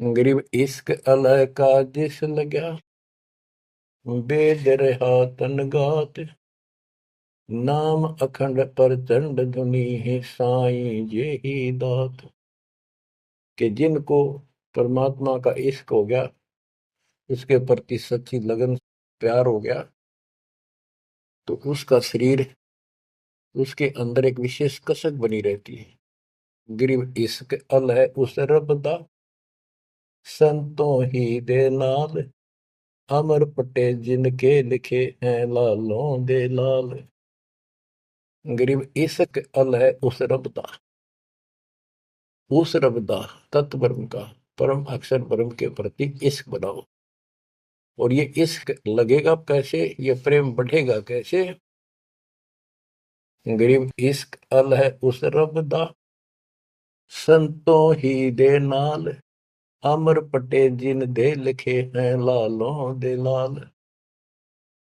Speaker 1: गरीब इश्क अलह का जिस लगा, वेद रहा तन गात, नाम अखंड प्रचंड धुनी है साईं ये ही दात। कि जिनको परमात्मा का इश्क हो गया, उसके प्रति सच्ची लगन प्यार हो गया, तो उसका शरीर, उसके अंदर एक विशेष कसक बनी रहती है। गरीब इश्क अल है उस रब दा, संतों ही दे नाल, अमर पटे जिनके लिखे हैं लालों दे लाल। गरीब इश्क अल है उस रब दा, उस रब दा तत्व ब्रह्म का, परम अक्षर ब्रह्म के प्रति इश्क बनाओ। और ये इश्क लगेगा कैसे, ये प्रेम बढ़ेगा कैसे। गरीब इश्क अल है उस रब दा, संतों ही दे नाल, अमर पटे जिन दे लिखे हैं लालों दे लाल।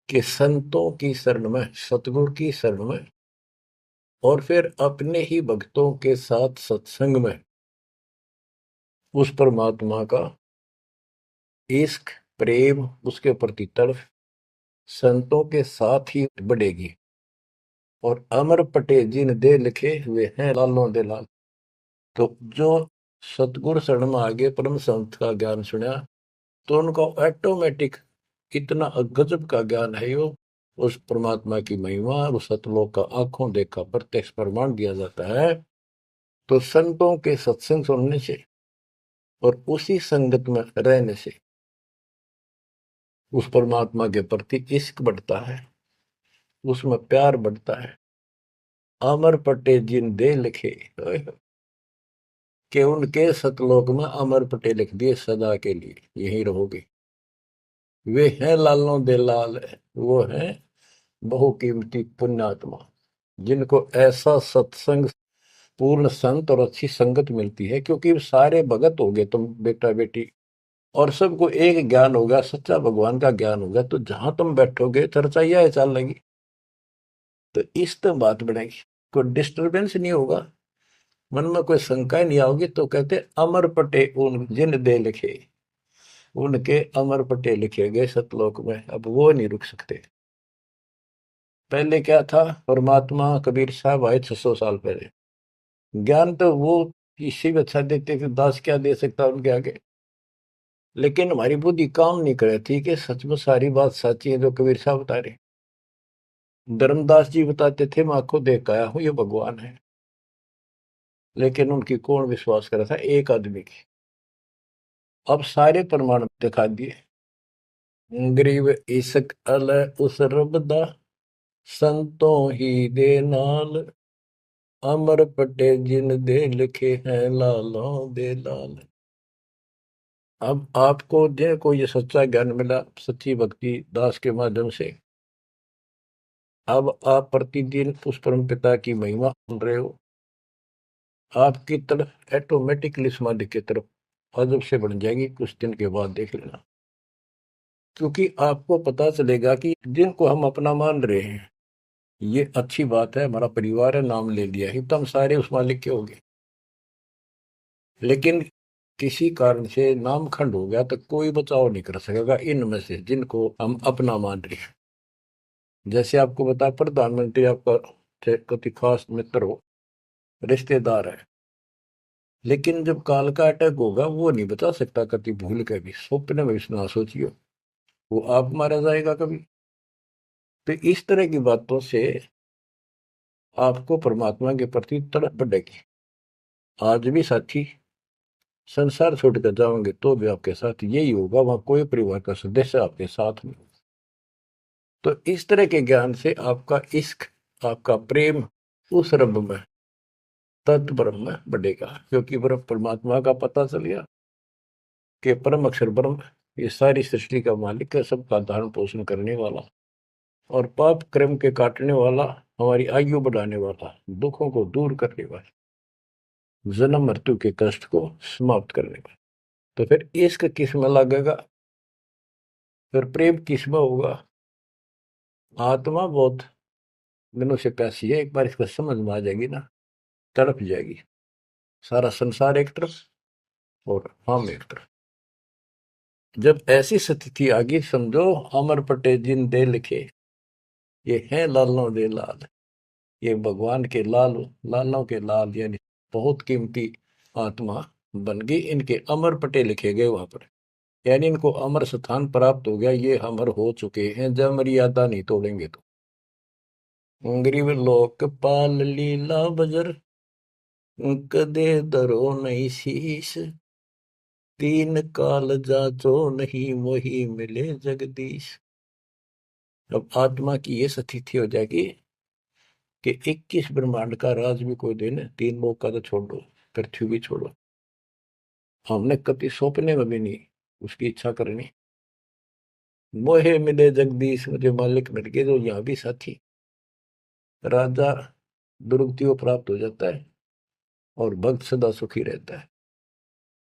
Speaker 1: कि संतों की शरण में, सतगुरु की शरण में, और फिर अपने ही भक्तों के साथ सत्संग में उस परमात्मा का इश्क प्रेम, उसके प्रति तड़फ संतों के साथ ही बढ़ेगी। और अमर पटे जिन दे लिखे हुए हैं लालों दे लाल। तो जो सतगुरु शरण में आगे परम संत का ज्ञान सुना, तो उनको ऑटोमेटिक इतना गजब का ज्ञान है, यो उस परमात्मा की महिमा, उस सतलोक का आंखों देखा प्रत्यक्ष प्रमाण दिया जाता है। तो संतों के सत्संग सुनने से और उसी संगत में रहने से उस परमात्मा के प्रति इश्क बढ़ता है, उसमें प्यार बढ़ता है। अमर पटे जिन दे लिखे, कि उनके सतलोक में अमर पटे लिख दिए सदा के लिए यहीं रहोगे। वे हैं लालों दे लाल, वो हैं बहुकीमती पुण्यात्मा, जिनको ऐसा सत्संग, पूर्ण संत और अच्छी संगत मिलती है। क्योंकि सारे भगत हो गए तुम बेटा बेटी, और सबको एक ज्ञान होगा, सच्चा भगवान का ज्ञान होगा, तो जहां तुम बैठोगे चर्चा यह चल लगी, तो इस तो बात बढ़ेगी, कोई डिस्टरबेंस नहीं होगा, मन में कोई शंका नहीं आओगी। तो कहते अमर पटे उन जिन दे लिखे, उनके अमर पटे लिखे गए सतलोक में, अब वो नहीं रुक सकते। पहले क्या था, परमात्मा कबीर साहब आए 600 साल पहले, ज्ञान तो वो इससे भी अच्छा देते थे, दास क्या दे सकता उनके आगे। लेकिन हमारी बुद्धि काम नहीं करे थी कि सच में सारी बात सच्ची है जो कबीर साहब बता रहे। धर्मदास जी बताते थे मैं आंखों देख आया हूं ये भगवान है, लेकिन उनकी कौन विश्वास करा था, एक आदमी की। अब सारे प्रमाण दिखा दिए। गरीब इश्क अल उस रब दा, संतों ही दे नाल, अमर पटे जिन दे लिखे हैं लालों दे लाल। अब आपको देखो ये सच्चा ज्ञान मिला सच्ची भक्ति दास के माध्यम से। अब आप प्रतिदिन उस परम पिता की महिमा सुन रहे हो, आपकी तरफ ऑटोमेटिकली समाधि की तरफ अजब से बढ़ जाएगी, कुछ दिन के बाद देख लेना। क्योंकि आपको पता चलेगा कि जिनको हम अपना मान रहे हैं, ये अच्छी बात है, हमारा परिवार है, नाम ले लिया ही तो हम सारे उस मालिक के हो गए। लेकिन किसी कारण से नाम खंड हो गया तो कोई बचाव नहीं कर सकेगा इनमें से जिनको हम अपना मान रहे हैं। जैसे आपको बता, प्रधानमंत्री आपका कति खास मित्र हो, रिश्तेदार है, लेकिन जब काल का अटैक होगा वो नहीं बता सकता कति भूल के भी, स्वप्न में भी ना सोचियो, वो आप मारा जाएगा कभी। तो इस तरह की बातों से आपको परमात्मा के प्रति तड़प बढ़ेगी। आज भी साथी संसार छोड़कर जाओगे तो भी आपके साथ यही होगा, वहां कोई परिवार का सदस्य आपके साथ नहीं होगा। तो इस तरह के ज्ञान से आपका इश्क, आपका प्रेम उस रब में, तत्व ब्रह्म में बढ़ेगा, क्योंकि ब्रह्म परमात्मा का पता चल गया कि परम अक्षर ब्रह्म ये सारी सृष्टि का मालिक है, सबका धारण पोषण करने वाला, और पाप कर्म के काटने वाला, हमारी आयु बढ़ाने वाला, दुखों को दूर करने वाला, जन्म मृत्यु के कष्ट को समाप्त करने वाला। तो फिर इश्क किस में लगेगा, फिर प्रेम किस में होगा? आत्मा बहुत दिनों से प्यासी है, एक बार इसको समझ में आ जाएगी ना, तड़प जाएगी। सारा संसार एक तरफ और हम एक तरफ। जब ऐसी स्थिति आ गई, समझो अमर पटे जिन दे लिखे, ये है लालों दे लाल, ये भगवान के लाल, लालों के लाल, यानी बहुत कीमती आत्मा बन गई, इनके अमर पटे लिखे गए वहां पर, यानी इनको अमर स्थान प्राप्त हो गया, ये अमर हो चुके हैं, जब मर्यादा नहीं तोड़ेंगे तो। गरीब लोकपाल लीला बजर, कदे दरो नहीं शीश, तीन काल जाचो नहीं वही मिले जगदीश। अब आत्मा की ये स्थिति हो जाएगी कि 21 ब्रह्मांड का राज भी कोई देने, तीन लोग का तो छोड़ दो, पृथ्वी भी छोड़ो, हमने कभी सौंपने में भी नहीं उसकी इच्छा करनी। मोहे मिले जगदीश, मुझे मालिक मिल गए, जो यहाँ भी साथी, राजा दुर्गति को प्राप्त हो जाता है और भक्त सदा सुखी रहता है।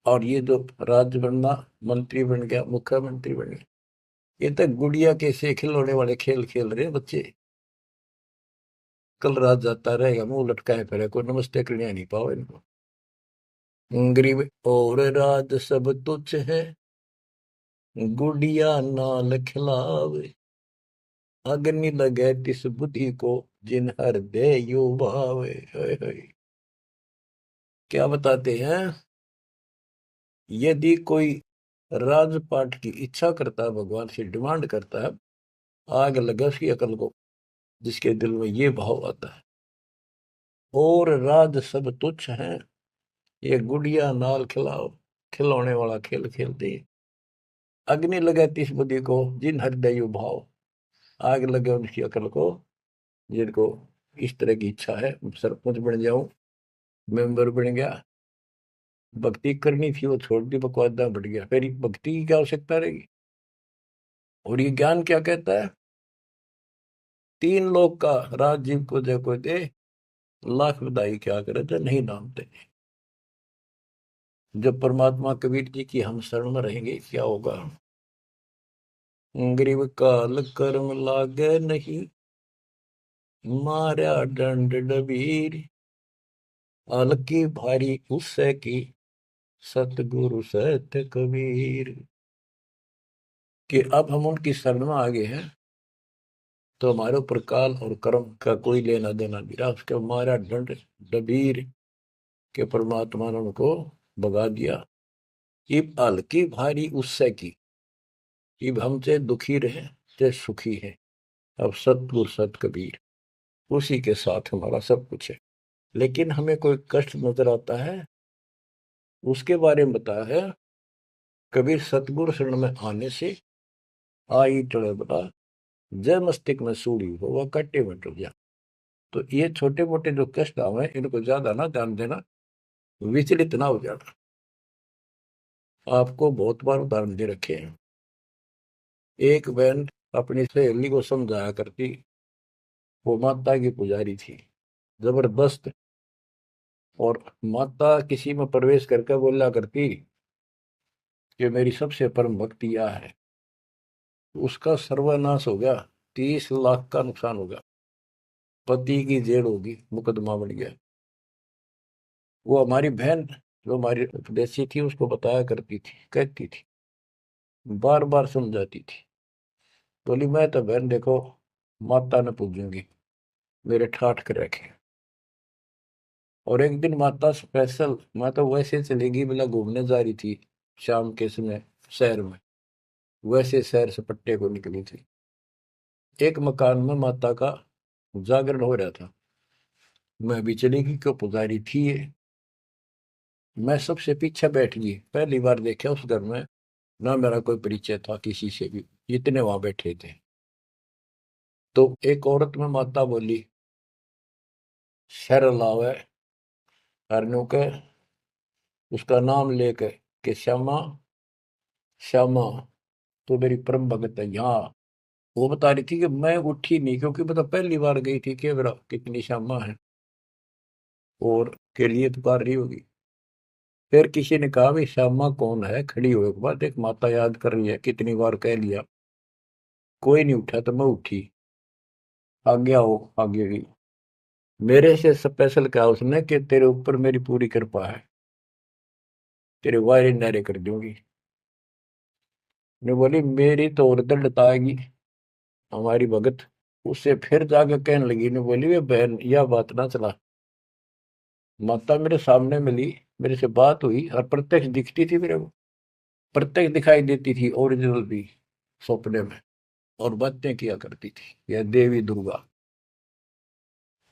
Speaker 1: और ये जो राज्य बनना, मंत्री बन गया, मुख्यमंत्री बन गया, ये तक गुड़िया के से खिलौने वाले खेल खेल रहे बच्चे। कल रात जाता रहेगा, मुंह लटकाए फिरे, कोई नमस्ते करने नहीं पाओ इनको। गरीब और राज सब तुच्छ है, गुड़िया नाल खिलावे, अग्नि लगे तिस बुद्धि को, जिन हृदय यू भावे। क्या बताते हैं, यदि कोई राजपाट की इच्छा करता है, भगवान से डिमांड करता है, आग लगा उसकी अकल को, जिसके दिल में ये भाव आता है, और राज सब तुच्छ हैं, ये गुड़िया नाल खिलाओ, खिलौने वाला खेल खेलते, अग्नि लगे तिस बुद्धि को, जिन हृदय यू भाव, आग लगे उनकी अकल को, जिनको इस तरह की इच्छा है, सरपंच बन जाऊं, मेंबर बन गया, भक्ति करनी थी वो छोड़ दी, बकवादा बढ़ गया, फिर भक्ति की क्या आवश्यकता रहेगी। और ये ज्ञान क्या कहता है, तीन लोग का राजीव को जय को दे, लाख बधाई क्या करे तो नहीं नामते। जब परमात्मा कबीर जी की हम शरण में रहेंगे, क्या होगा, गरीब काल कर्म लागे नहीं, मारा दंड डबीर, अलकी भारी उससे की, सतगुरु सत्य कबीर। कि अब हम उनकी शरण में आ गए हैं, तो हमारे ऊपर काल और कर्म का कोई लेना देना नहीं रहा, उसके मारा दंड डबीर के परमात्मा ने उनको भगा दिया। इब हल्की भारी उससे की, इब हमसे दुखी रहे ते सुखी है, अब सतगुरु सत कबीर, उसी के साथ हमारा सब कुछ है। लेकिन हमें कोई कष्ट नजर आता है, उसके बारे में बताया है कबीर, सतगुरु शरण में आने से आई चढ़े बता, जय मस्तिष्क में सूढ़ी हो वह कट्टे में टूट जा। तो ये छोटे मोटे जो कष्ट आवे, इनको ज्यादा ना ध्यान देना, विचलित ना हो जाना। आपको बहुत बार उदाहरण दे रखे हैं। एक बहन अपनी सहेली को समझाया करती, वो माता की पुजारी थी जबरदस्त, और माता किसी में प्रवेश करके बोला करती कि मेरी सबसे परम भक्ति यह है, उसका सर्वनाश हो गया, 30 लाख का नुकसान हो गया, पति की जेल होगी, मुकदमा बन गया। वो हमारी बहन जो हमारी उपदेशी थी, उसको बताया करती थी, कहती थी, बार बार समझाती थी, बोली मैं तो बहन देखो माता न पूजूंगी, मेरे ठाठ कर रखे। और एक दिन माता स्पेशल, मैं तो वैसे चलेगी बिना घूमने जा रही थी शाम के समय शहर में, वैसे शहर से पट्टे को निकली थी। एक मकान में माता का जागरण हो रहा था, मैं भी चलेगी, क्यों पुजारी थी ये। मैं सबसे पीछे बैठ गई, पहली बार देखा उस घर में, ना मेरा कोई परिचय था किसी से भी, इतने वहां बैठे थे। तो एक औरत में माता बोली, शर लावे हरनू के, उसका नाम लेके कि श्यामा, श्यामा तो मेरी परम भगत है यहाँ। वो बता रही थी कि मैं उठी नहीं, क्योंकि मतलब पहली बार गई थी कि मेरा कितनी श्यामा है और के लिए पुकार रही होगी। फिर किसी ने कहा भाई श्यामा कौन है, खड़ी हुए के बाद एक माता याद कर रही है, कितनी बार कह लिया, कोई नहीं उठा तो मैं उठी, आगे आओ, आगे गई। मेरे से स्पेशल कहा उसने कि तेरे ऊपर मेरी पूरी कृपा है, तेरे वायरे नारे कर दूंगी। ने बोली मेरी तो और दंडता आएगी हमारी भगत। उससे फिर जाके कहने लगी, ने बोली वे बहन यह बात ना चला, माता मेरे सामने मिली, मेरे से बात हुई और प्रत्यक्ष दिखती थी मेरे को, प्रत्यक्ष दिखाई देती थी, ओरिजिनल भी सपने में, और बातें किया करती थी यह देवी दुर्गा।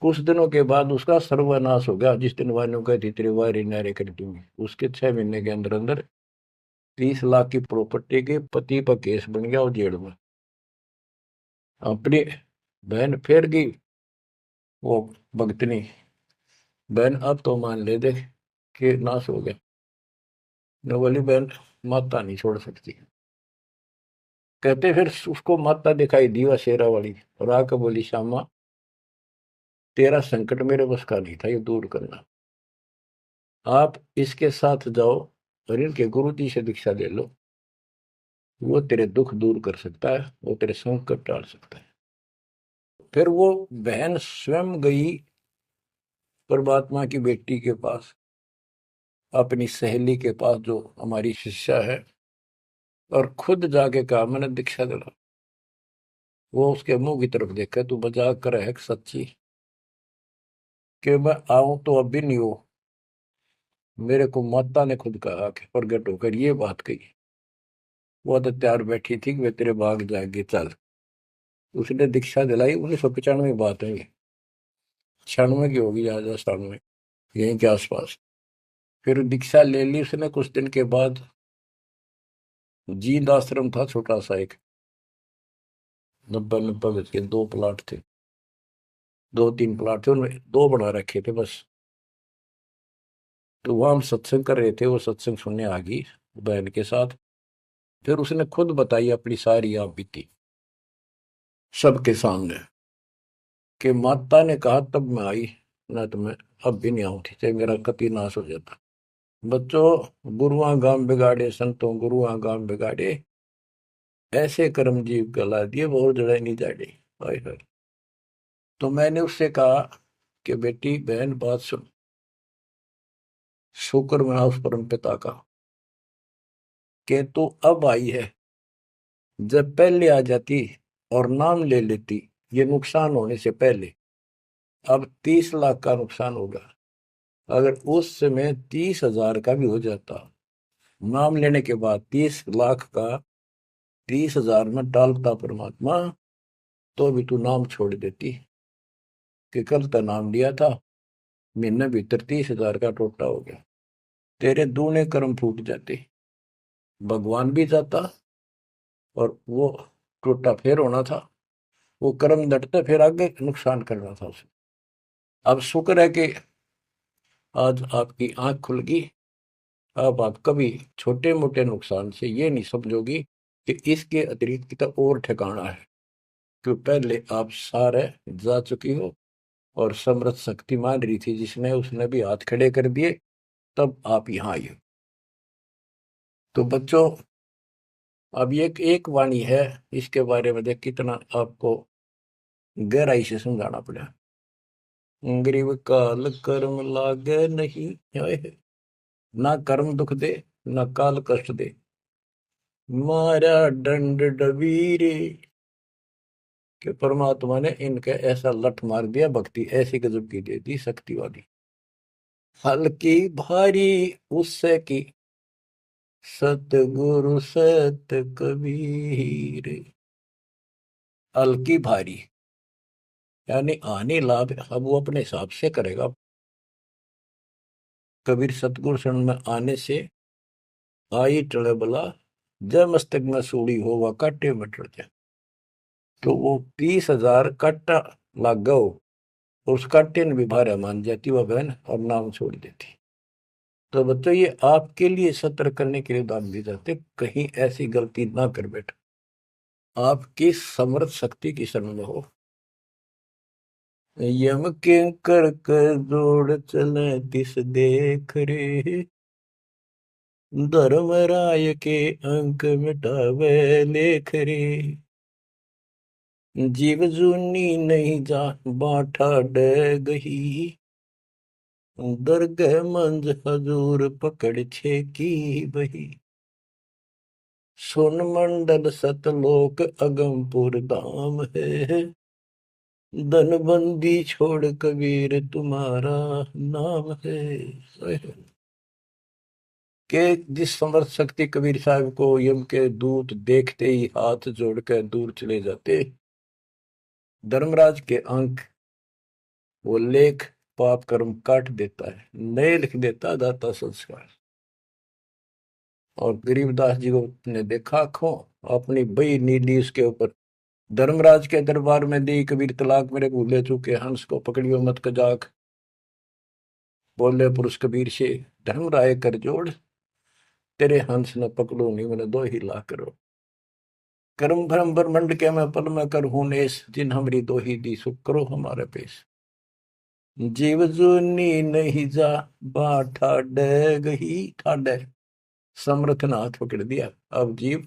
Speaker 1: कुछ दिनों के बाद उसका सर्वनाश हो गया, जिस दिन वायु कहती तेरे वायरे नारे कर दूंगी, उसके 6 महीने के अंदर अंदर 30 लाख की प्रॉपर्टी के पति पर केस बन गया और जेल में। अपनी बहन फेर गई वो भगतनी, बहन अब तो मान ले दे कि नाश हो गया। न बोली बहन माता नहीं छोड़ सकती। कहते फिर उसको माता दिखाई दी वह शेरा वाली, और आकर बोली श्यामा तेरा संकट मेरे बस का नहीं था ये दूर करना, आप इसके साथ जाओ और इनके गुरु जी से दीक्षा ले लो, वो तेरे दुख दूर कर सकता है, वो तेरे संकट टाल सकता है। फिर वो बहन स्वयं गई परमात्मा की बेटी के पास, अपनी सहेली के पास जो हमारी शिष्या है, और खुद जाके कहा मैंने दीक्षा दिला। वो उसके मुंह की तरफ देखा, तू मजाक कर है सच्ची, कि मैं आऊं तो अब भी नहीं हो, मेरे को माता ने खुद कहा कि प्रगट होकर ये बात कही। वो तो तैयार बैठी थी कि वे तेरे भाग जाएंगे चल। उसने दीक्षा दिलाई, 1995 बात है ये, 96 की होगी या 97, यहीं के आसपास। फिर दीक्षा ले ली उसने, कुछ दिन के बाद जींद आश्रम था छोटा सा एक, 90 90 गज के 2 प्लाट थे, 2 3 प्लाट थे, उनमें 2 बना रखे थे बस। तो वहां हम सत्संग कर रहे थे, वो सत्संग सुनने आ गई बहन के साथ। फिर उसने खुद बताई अपनी सारी आप बीती सबके सामने, कि माता ने कहा तब मैं आई, ना तो मैं अब भी नहीं आऊंगी, चाहे मेरा कति नाश हो जाता। बच्चों गुरुआ गांव बिगाड़े संतों, गुरुआ गांव बिगाड़े, ऐसे कर्म जीव गला दिए बहुत जड़ा नहीं जाड़े। हाय हाय। तो मैंने उससे कहा कि बेटी बहन बात सुन, शुक्र मना उस परम पिता का कि तू अब आई है, जब पहले आ जाती और नाम ले लेती ये नुकसान होने से पहले, अब 30 लाख का नुकसान होगा। अगर उस समय 30,000 का भी हो जाता, नाम लेने के बाद 30 लाख का 30,000 में डालता परमात्मा, तो भी तू नाम छोड़ देती, कि कल का नाम लिया था, महीने भीतर 30,000 का टोटा हो गया, तेरे दूने कर्म फूट जाते, भगवान भी जाता, और वो टोटा फिर होना था, वो कर्म डटते फिर आगे नुकसान करना था उसे। अब शुक्र है कि आज आपकी आंख खुल गई, अब आप कभी छोटे मोटे नुकसान से ये नहीं समझोगी कि इसके अतिरिक्त तो और ठिकाना है, क्यों पहले आप सारे जा चुकी हो, और समृद्ध शक्ति मान रही थी जिसने, उसने भी हाथ खड़े कर दिए, तब आप यहाँ आई हो। तो बच्चों अब ये एक वाणी है, इसके बारे में देख कितना आपको गहराई से समझाना पड़ा। गरीब काल कर्म लागे नहीं, ना कर्म दुख दे, ना काल कष्ट दे, मारा दंड डबीरे, कि परमात्मा ने इनके ऐसा लठ मार दिया, भक्ति ऐसी गजब की दे दी शक्ति वाली। हल्की भारी उससे की, सतगुरु सत कबीर। हल्की भारी यानी आने लाभ अब वो अपने हिसाब से करेगा। कबीर सतगुरु शरण में आने से आई टले बला, जब मस्तक में सूड़ी हो वह काटे में टल जाए। तो वो 20,000 काटा लाग गो, उस काटे ने भी भारा मान जाती वह बहन और नाम छोड़ देती। तो बच्चों ये आपके लिए सतर्क करने के लिए दान दिए जाते, कहीं ऐसी गलती ना कर बैठो, आपकी समर्थ शक्ति की शरण में हो। यम के कर कर जोड़ चले तिस देख रे, धर्मराय के अंक मिटावे लेख रे, जीव जूनी नहीं जा बाठा डे गही, दरगह मंज हजूर पकड़ छे की बही, सुन मंडल सतलोक अगमपुर धाम है, धनबंदी छोड़ कबीर तुम्हारा नाम है। के जिस समर्थ शक्ति कबीर साहब को यम के दूत देखते ही हाथ जोड़कर दूर चले जाते, धर्मराज के अंक वो लेख पाप कर्म काट देता है, नए लिख देता दाता संस्कार। और गरीबदास जी को ने देखा आंखों, अपनी बई नीली उसके ऊपर, धर्मराज के दरबार में दी कबीर तलाक मेरे भूले चूके, हंस को पकड़ियो मत कजाक, बोले पुरुष कबीर से धर्मराय कर जोड़, तेरे हंस न पकड़ो नहीं मैंने दो ही ला करो, कर्म भ्रम ब्रह्मंड के मैं पल में कर हूं नेस, जिन हमरी दो ही दी सुख करो हमारे पेश, जीव जूनी नहीं जा बाठा डे गही, ठाडे समर्थ ने हाथ पकड़ दिया, अब जीव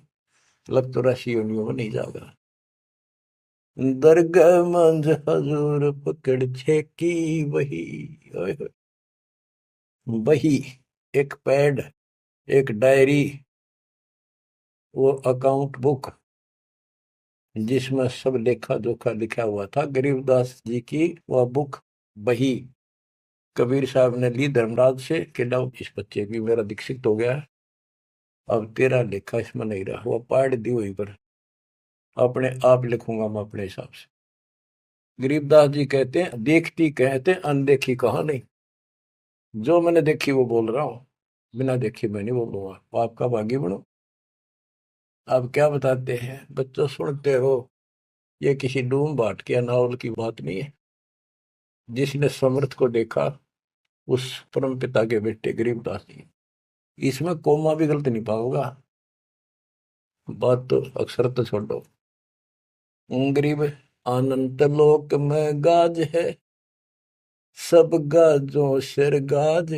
Speaker 1: लग तो राशि योनियों में नहीं जाएगा, दरगाह मंज हजूर पकड़ छेकी वही, ओए होए। वही एक पैड, एक डायरी, वो अकाउंट बुक जिसमें सब लेखा जोखा लिखा हुआ था, गरीबदास जी की वह बुक बही कबीर साहब ने ली धर्मराज से कि लो इस बच्चे की मेरा दीक्षित हो गया, अब तेरा लेखा इसमें नहीं रहा, वो पाड़ दी वहीं पर, अपने आप लिखूंगा मैं अपने हिसाब से। गरीबदास जी कहते हैं देखती कहते अनदेखी कहा नहीं, जो मैंने देखी वो बोल रहा हूं, बिना देखी मैं नहीं बोलूंगा, आपका भागी बनो। आप क्या बताते हैं बच्चों, सुनते हो, ये किसी डूम बाट के नावल की बात नहीं है, जिसने समर्थ को देखा उस परम पिता के बेटे गरीबदास जी, इसमें कोमा भी गलत नहीं पाओगा, बात तो अक्षर तो छोड़ो। गरीब अनंत लोक में गाज है, सब गाजों सिर गाज,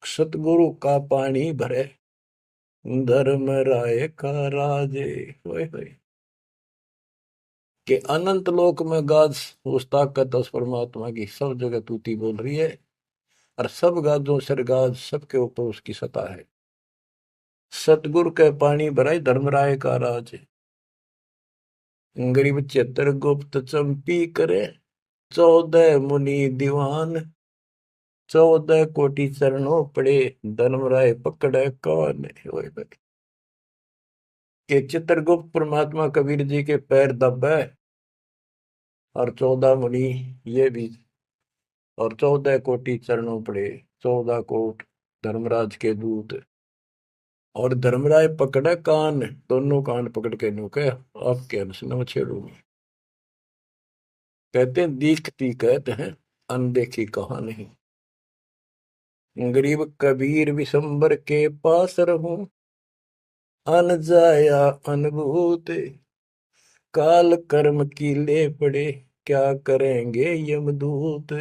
Speaker 1: सतगुरु का पानी भरे, धर्म राय का राजे, होए होए। कि अनंत लोक में गाज उस ताकत उस परमात्मा की सब जगह तूती बोल रही है, और सब गाजों सिर गाज सबके ऊपर उसकी सत्ता है, सतगुरु के पानी भराई धर्मराय का राज, गरीब चित्र गुप्त चंपी करे, 14 मुनि दीवान, 14 कोटि चरणों पड़े, धर्मराय पकड़े कौन, होए भाई। कि चित्रगुप्त परमात्मा कबीर जी के पैर दबे, और 14 मुनि ये भी, और 14 कोटि चरणों पड़े, 14 कोट धर्मराज के दूत, और धर्मराय पकड़े कान, दोनों कान पकड़ के नुके आपके अंश न छेड़ूंगी। कहते हैं दीखती कहते हैं अनदेखी कहा नहीं, गरीब कबीर विशंबर के पास रहूं, अन जाया अनुभूत, काल कर्म की ले पड़े, क्या करेंगे यमदूत।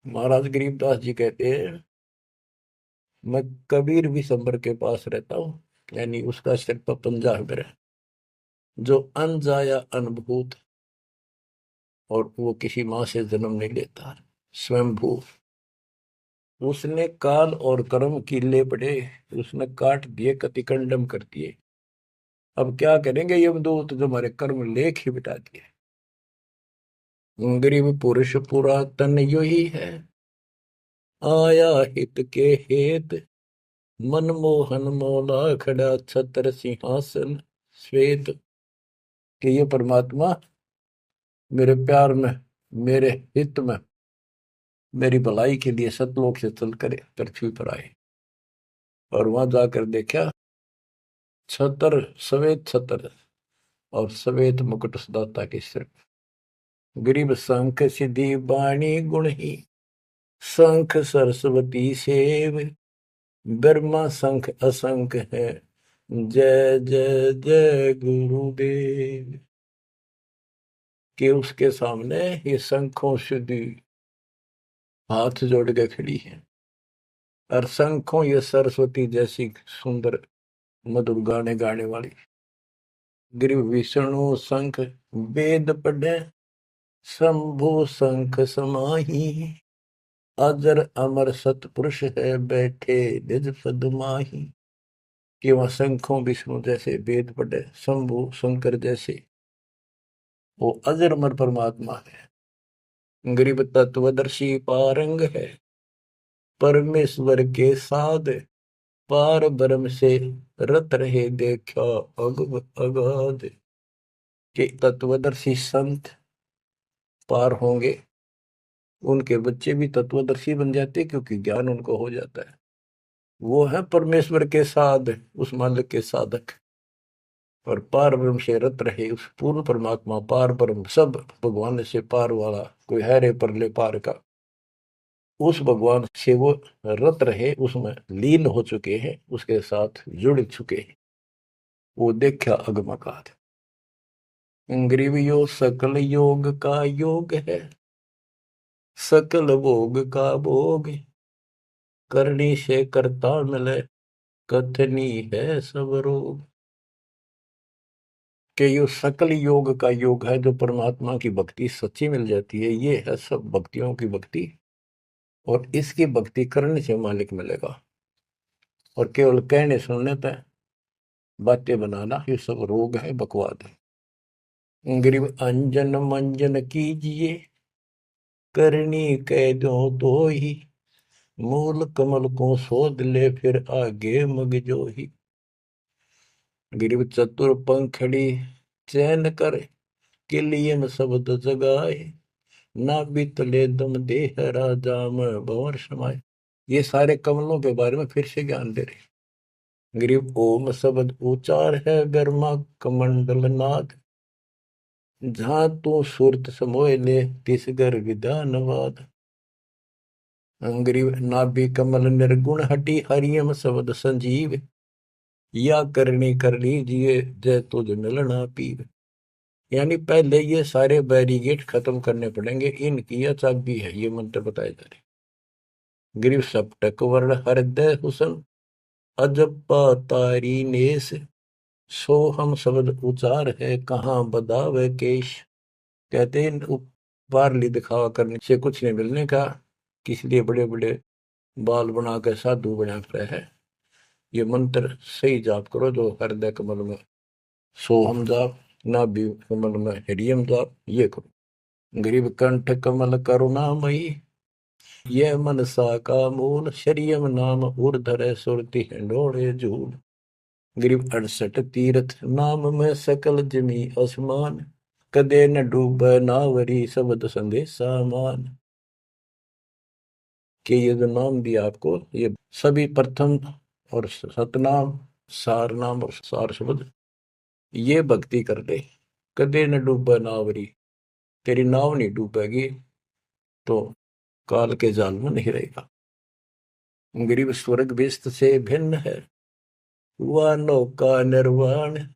Speaker 1: महाराज गरीबदास जी कहते हैं मैं कबीर विशंबर के पास रहता हूँ, यानी उसका सिर पर पंजा है मेरा, जो अनजाया अनुभूत, और वो किसी माँ से जन्म नहीं लेता, स्वयंभू, उसने काल और कर्म की ले पड़े, उसने काट दिए, कतिकंडम कर दिए, अब क्या करेंगे यमदूत, जो हमारे कर्म लेख ही बिटा दिए। गरीब पुरुष पुरातन यो ही है, आया हित के हेत, मनमोहन मौला खड़ा छत्र सिंहासन श्वेत, कि ये परमात्मा मेरे प्यार में, मेरे हित में, मेरी भलाई के लिए सतलोक से चल कर पृथ्वी पर आए, और वहां जाकर देखा छतर, श्वेत छतर, और सवेत मुकुट सदाता के सिर। गरीब शंख सिद्धि बाणी गुण ही, शंख सरस्वती सेव, ब्रह्मा शंख असंख है, जय जय जय गुरुदेव। कि उसके सामने ये शंखों सिद्धि हाथ जोड़ के खड़ी है, और शंखों ये सरस्वती जैसी सुंदर मधुर गाने गाने वाली। गिरि विष्णु शंख वेद पढ़े, शंभु शंख समाही, अजर अमर सतपुरुष है, बैठे निज पद माही। कि वह शंखों विष्णु जैसे वेद पढ़े, शंभु शंकर जैसे वो अजर अमर परमात्मा है। गरीब तत्वदर्शी पारंग है, परमेश्वर के साध, पार ब्रह्म से रत रहे देखा अग अगाध। के तत्वदर्शी संत पार होंगे, उनके बच्चे भी तत्वदर्शी बन जाते क्योंकि ज्ञान उनको हो जाता है। वो है परमेश्वर के साध, उस मालिक के साधक। और पार ब्रह्म से रत रहे, उस पूर्ण परमात्मा पार ब्रह्म सब भगवान से पार वाला, कोई है रे परले पार का, उस भगवान से वो रत रहे, उसमें लीन हो चुके हैं, उसके साथ जुड़ चुके हैं। वो देखा अगमकाद। ग्रीव योग सकल योग का योग है, सकल भोग का भोग, करनी से करता मिले, कथनी है सब रोग। कि ये सकल योग का योग है, जो परमात्मा की भक्ति सच्ची मिल जाती है, ये है सब भक्तियों की भक्ति। और इसकी भक्ति करने से मालिक मिलेगा, और केवल कहने सुनने तक बातें बनाना ये सब रोग है, बकवाद है। ग्रीव अंजन मंजन कीजिए, करनी कह दो तो ही, मूल कमल को शोध ले, फिर आगे मग जो ही। गिरिव चतुर पंखड़ी चैन कर, किलियन शब्द जगाए, ना बीतले दम देह राजा में भंवर समाये। ये सारे कमलों के बारे में फिर से ज्ञान दे रहे। गिरिव ओम शब्द उचार है, गर्मा कमंडल नाद, जहां तू सुरत समोय ले, तिस घर विधानवाद। ग्रीव नाभि कमल निर्गुण हटी, हरियम शब्द संजीव, या करनी कर लीजिए, जय तुझ मिलना पीर। यानी पहले ये सारे बैरिगेट खत्म करने पड़ेंगे, इनकी यह चाबी है, ये मंत्र बताए जा रहे। ग्रीव सप्तक वर्ण हृदय हुसन, अजब्बा तारी नेस, सो हम शब्द उचार है, कहाँ बदावे केश। कहते हैं बारली दिखावा करने से कुछ नहीं मिलने का, किसलिए बड़े बड़े बाल बना के साधु बना है। ये मंत्र सही जाप करो, जो हृदय कमल में सोहम जाप, नाभि कमल में हरियम जाप, ये करो। गरीब कंठ कमल करुणामयी, ये मनसा का मूल, शरियम नाम उर्धर सुरति हिंडोड़े झूल। गरीब 68 तीर्थ नाम में सकल जमी आसमान, कदे न डूब नावरी शब्द संदेशा मान। कि ये जो नाम दिया आपको, ये सभी प्रथम और सतनाम, सार नाम और सार शब्द, ये भक्ति कर ले, कदे न डूबे नावरी, तेरी नाव नहीं डूबेगी तो काल के जाल में नहीं रहेगा। गरीब स्वर्ग बेस्त से भिन्न है, वह नौका निर्वाण,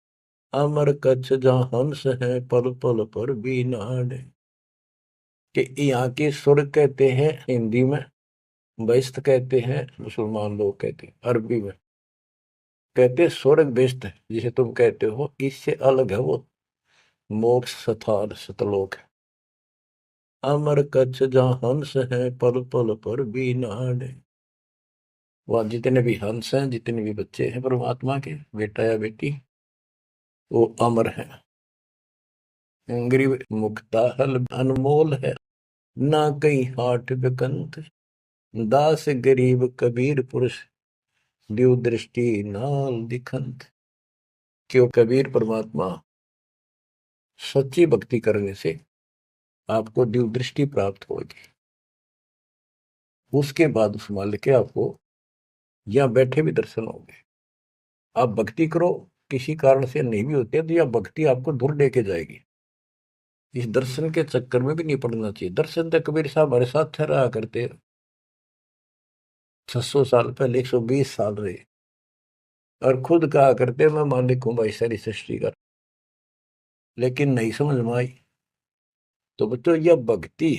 Speaker 1: अमर कच्छ जहां हंस है, पल पल पर भी नाड़। कि यहाँ के स्वर्ग कहते हैं हिंदी में, बेस्त कहते हैं मुसलमान लोग कहते हैं, अरबी में कहते स्वर्ग बेस्त है, जिसे तुम कहते हो, इससे अलग है वो मोक्ष स्थान सतलोक है। अमर कच्छ जहां हंस है, पल पल पर भी नाड़। वह जितने भी हंस हैं, जितने भी बच्चे हैं परमात्मा के, बेटा या बेटी, वो अमर है। गरीब मुक्ता हल अनमोल है, ना कहीं हाट बिकंत, दास गरीब कबीर पुरुष, दिव दृष्टि नाल दिखंत। क्यों कबीर परमात्मा सच्ची भक्ति करने से आपको दिव्य दृष्टि प्राप्त होगी। उसके बाद उस मालिक के आपको या बैठे भी दर्शन होंगे। आप भक्ति करो, किसी कारण से नहीं भी होती है तो यह भक्ति आपको दूर लेके जाएगी। इस दर्शन के चक्कर में भी नहीं पड़ना चाहिए। दर्शन तो कबीर साहब हमारे साथ ठहरा करते 600 साल पहले, 120 साल रहे, और खुद कहा करते मैं मालिक हूं भाई सारी सृष्टि का। लेकिन नहीं समझ में आई। तो बच्चों यह भक्ति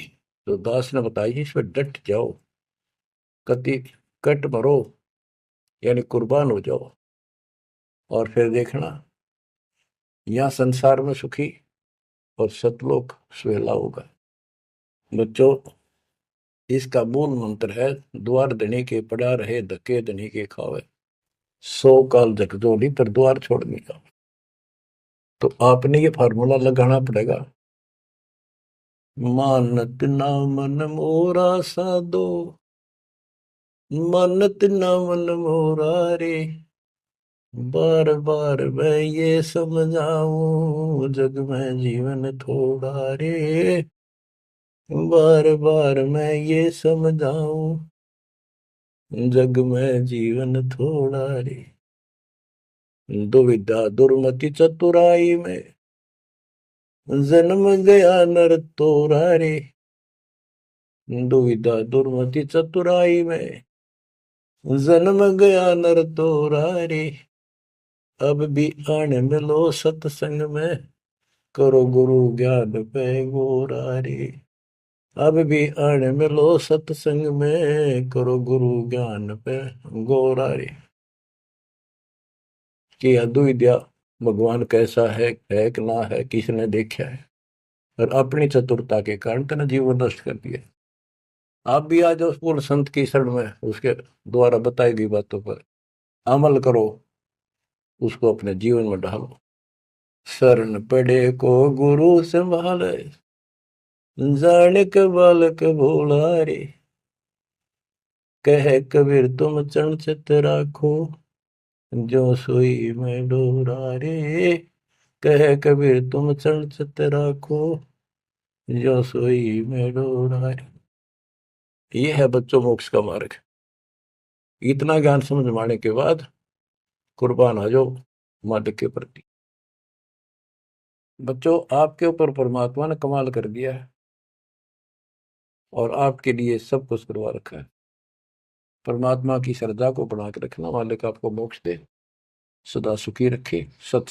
Speaker 1: तो दास ने बताई, इस पर डट जाओ, कति कट मरो, यानी कुर्बान हो जाओ, और फिर देखना यहाँ संसार में सुखी और सतलोक सुहेला होगा। बच्चों इसका मूल मंत्र है, द्वार धनी के पड़ा रहे, धक्के धनी के खावे, 100 काल झकझोली तर द्वार छोड़ने का। तो आपने ये फार्मूला लगाना पड़ेगा। मानत ना मन मोरा साधो, मानत ना मन मोरा रे, बार बार मैं ये समझाऊं, जग में जीवन थोड़ा रे, बार बार मैं ये समझाऊं, जग में जीवन थोड़ा रे। दुविधा दुर्मति चतुराई में, जन्म गया नर तोरा रे, दुविधा दुर्मति चतुराई में, जन्म गया नर तोरा रे, अब भी आने मिलो सत्संग में, करो गुरु ज्ञान पे गोरा रे। अब भी आने मिलो सत्संग में, करो गुरु ज्ञान पे गोरा रे। कि अद्विद्या भगवान कैसा है कि ना है, किसने देखा है, और अपनी चतुरता के कारण तेने जीवन नष्ट कर दिया। आप भी आ जाओ पूर्ण संत की शरण में, उसके द्वारा बताई गई बातों पर अमल करो, उसको अपने जीवन में ढालो। शरण पड़े को गुरु संभाले, जानिक बालक भोला रे, कह कबीर तुम चरण चित राखो, जो सोई में डोरा रे, कह कबीर तुम चरण चित राखो, जो सोई में डोरा रे। ये है बच्चों मोक्ष का मार्ग। इतना ज्ञान समझ में आने के बाद कुर्बान हो जाओ मालिक के प्रति। बच्चों आपके ऊपर परमात्मा ने कमाल कर दिया है, और आपके लिए सब कुछ करवा रखा है। परमात्मा की श्रद्धा को बना के रखना, मालिक आपको मोक्ष दे, सदा सुखी रखे। सत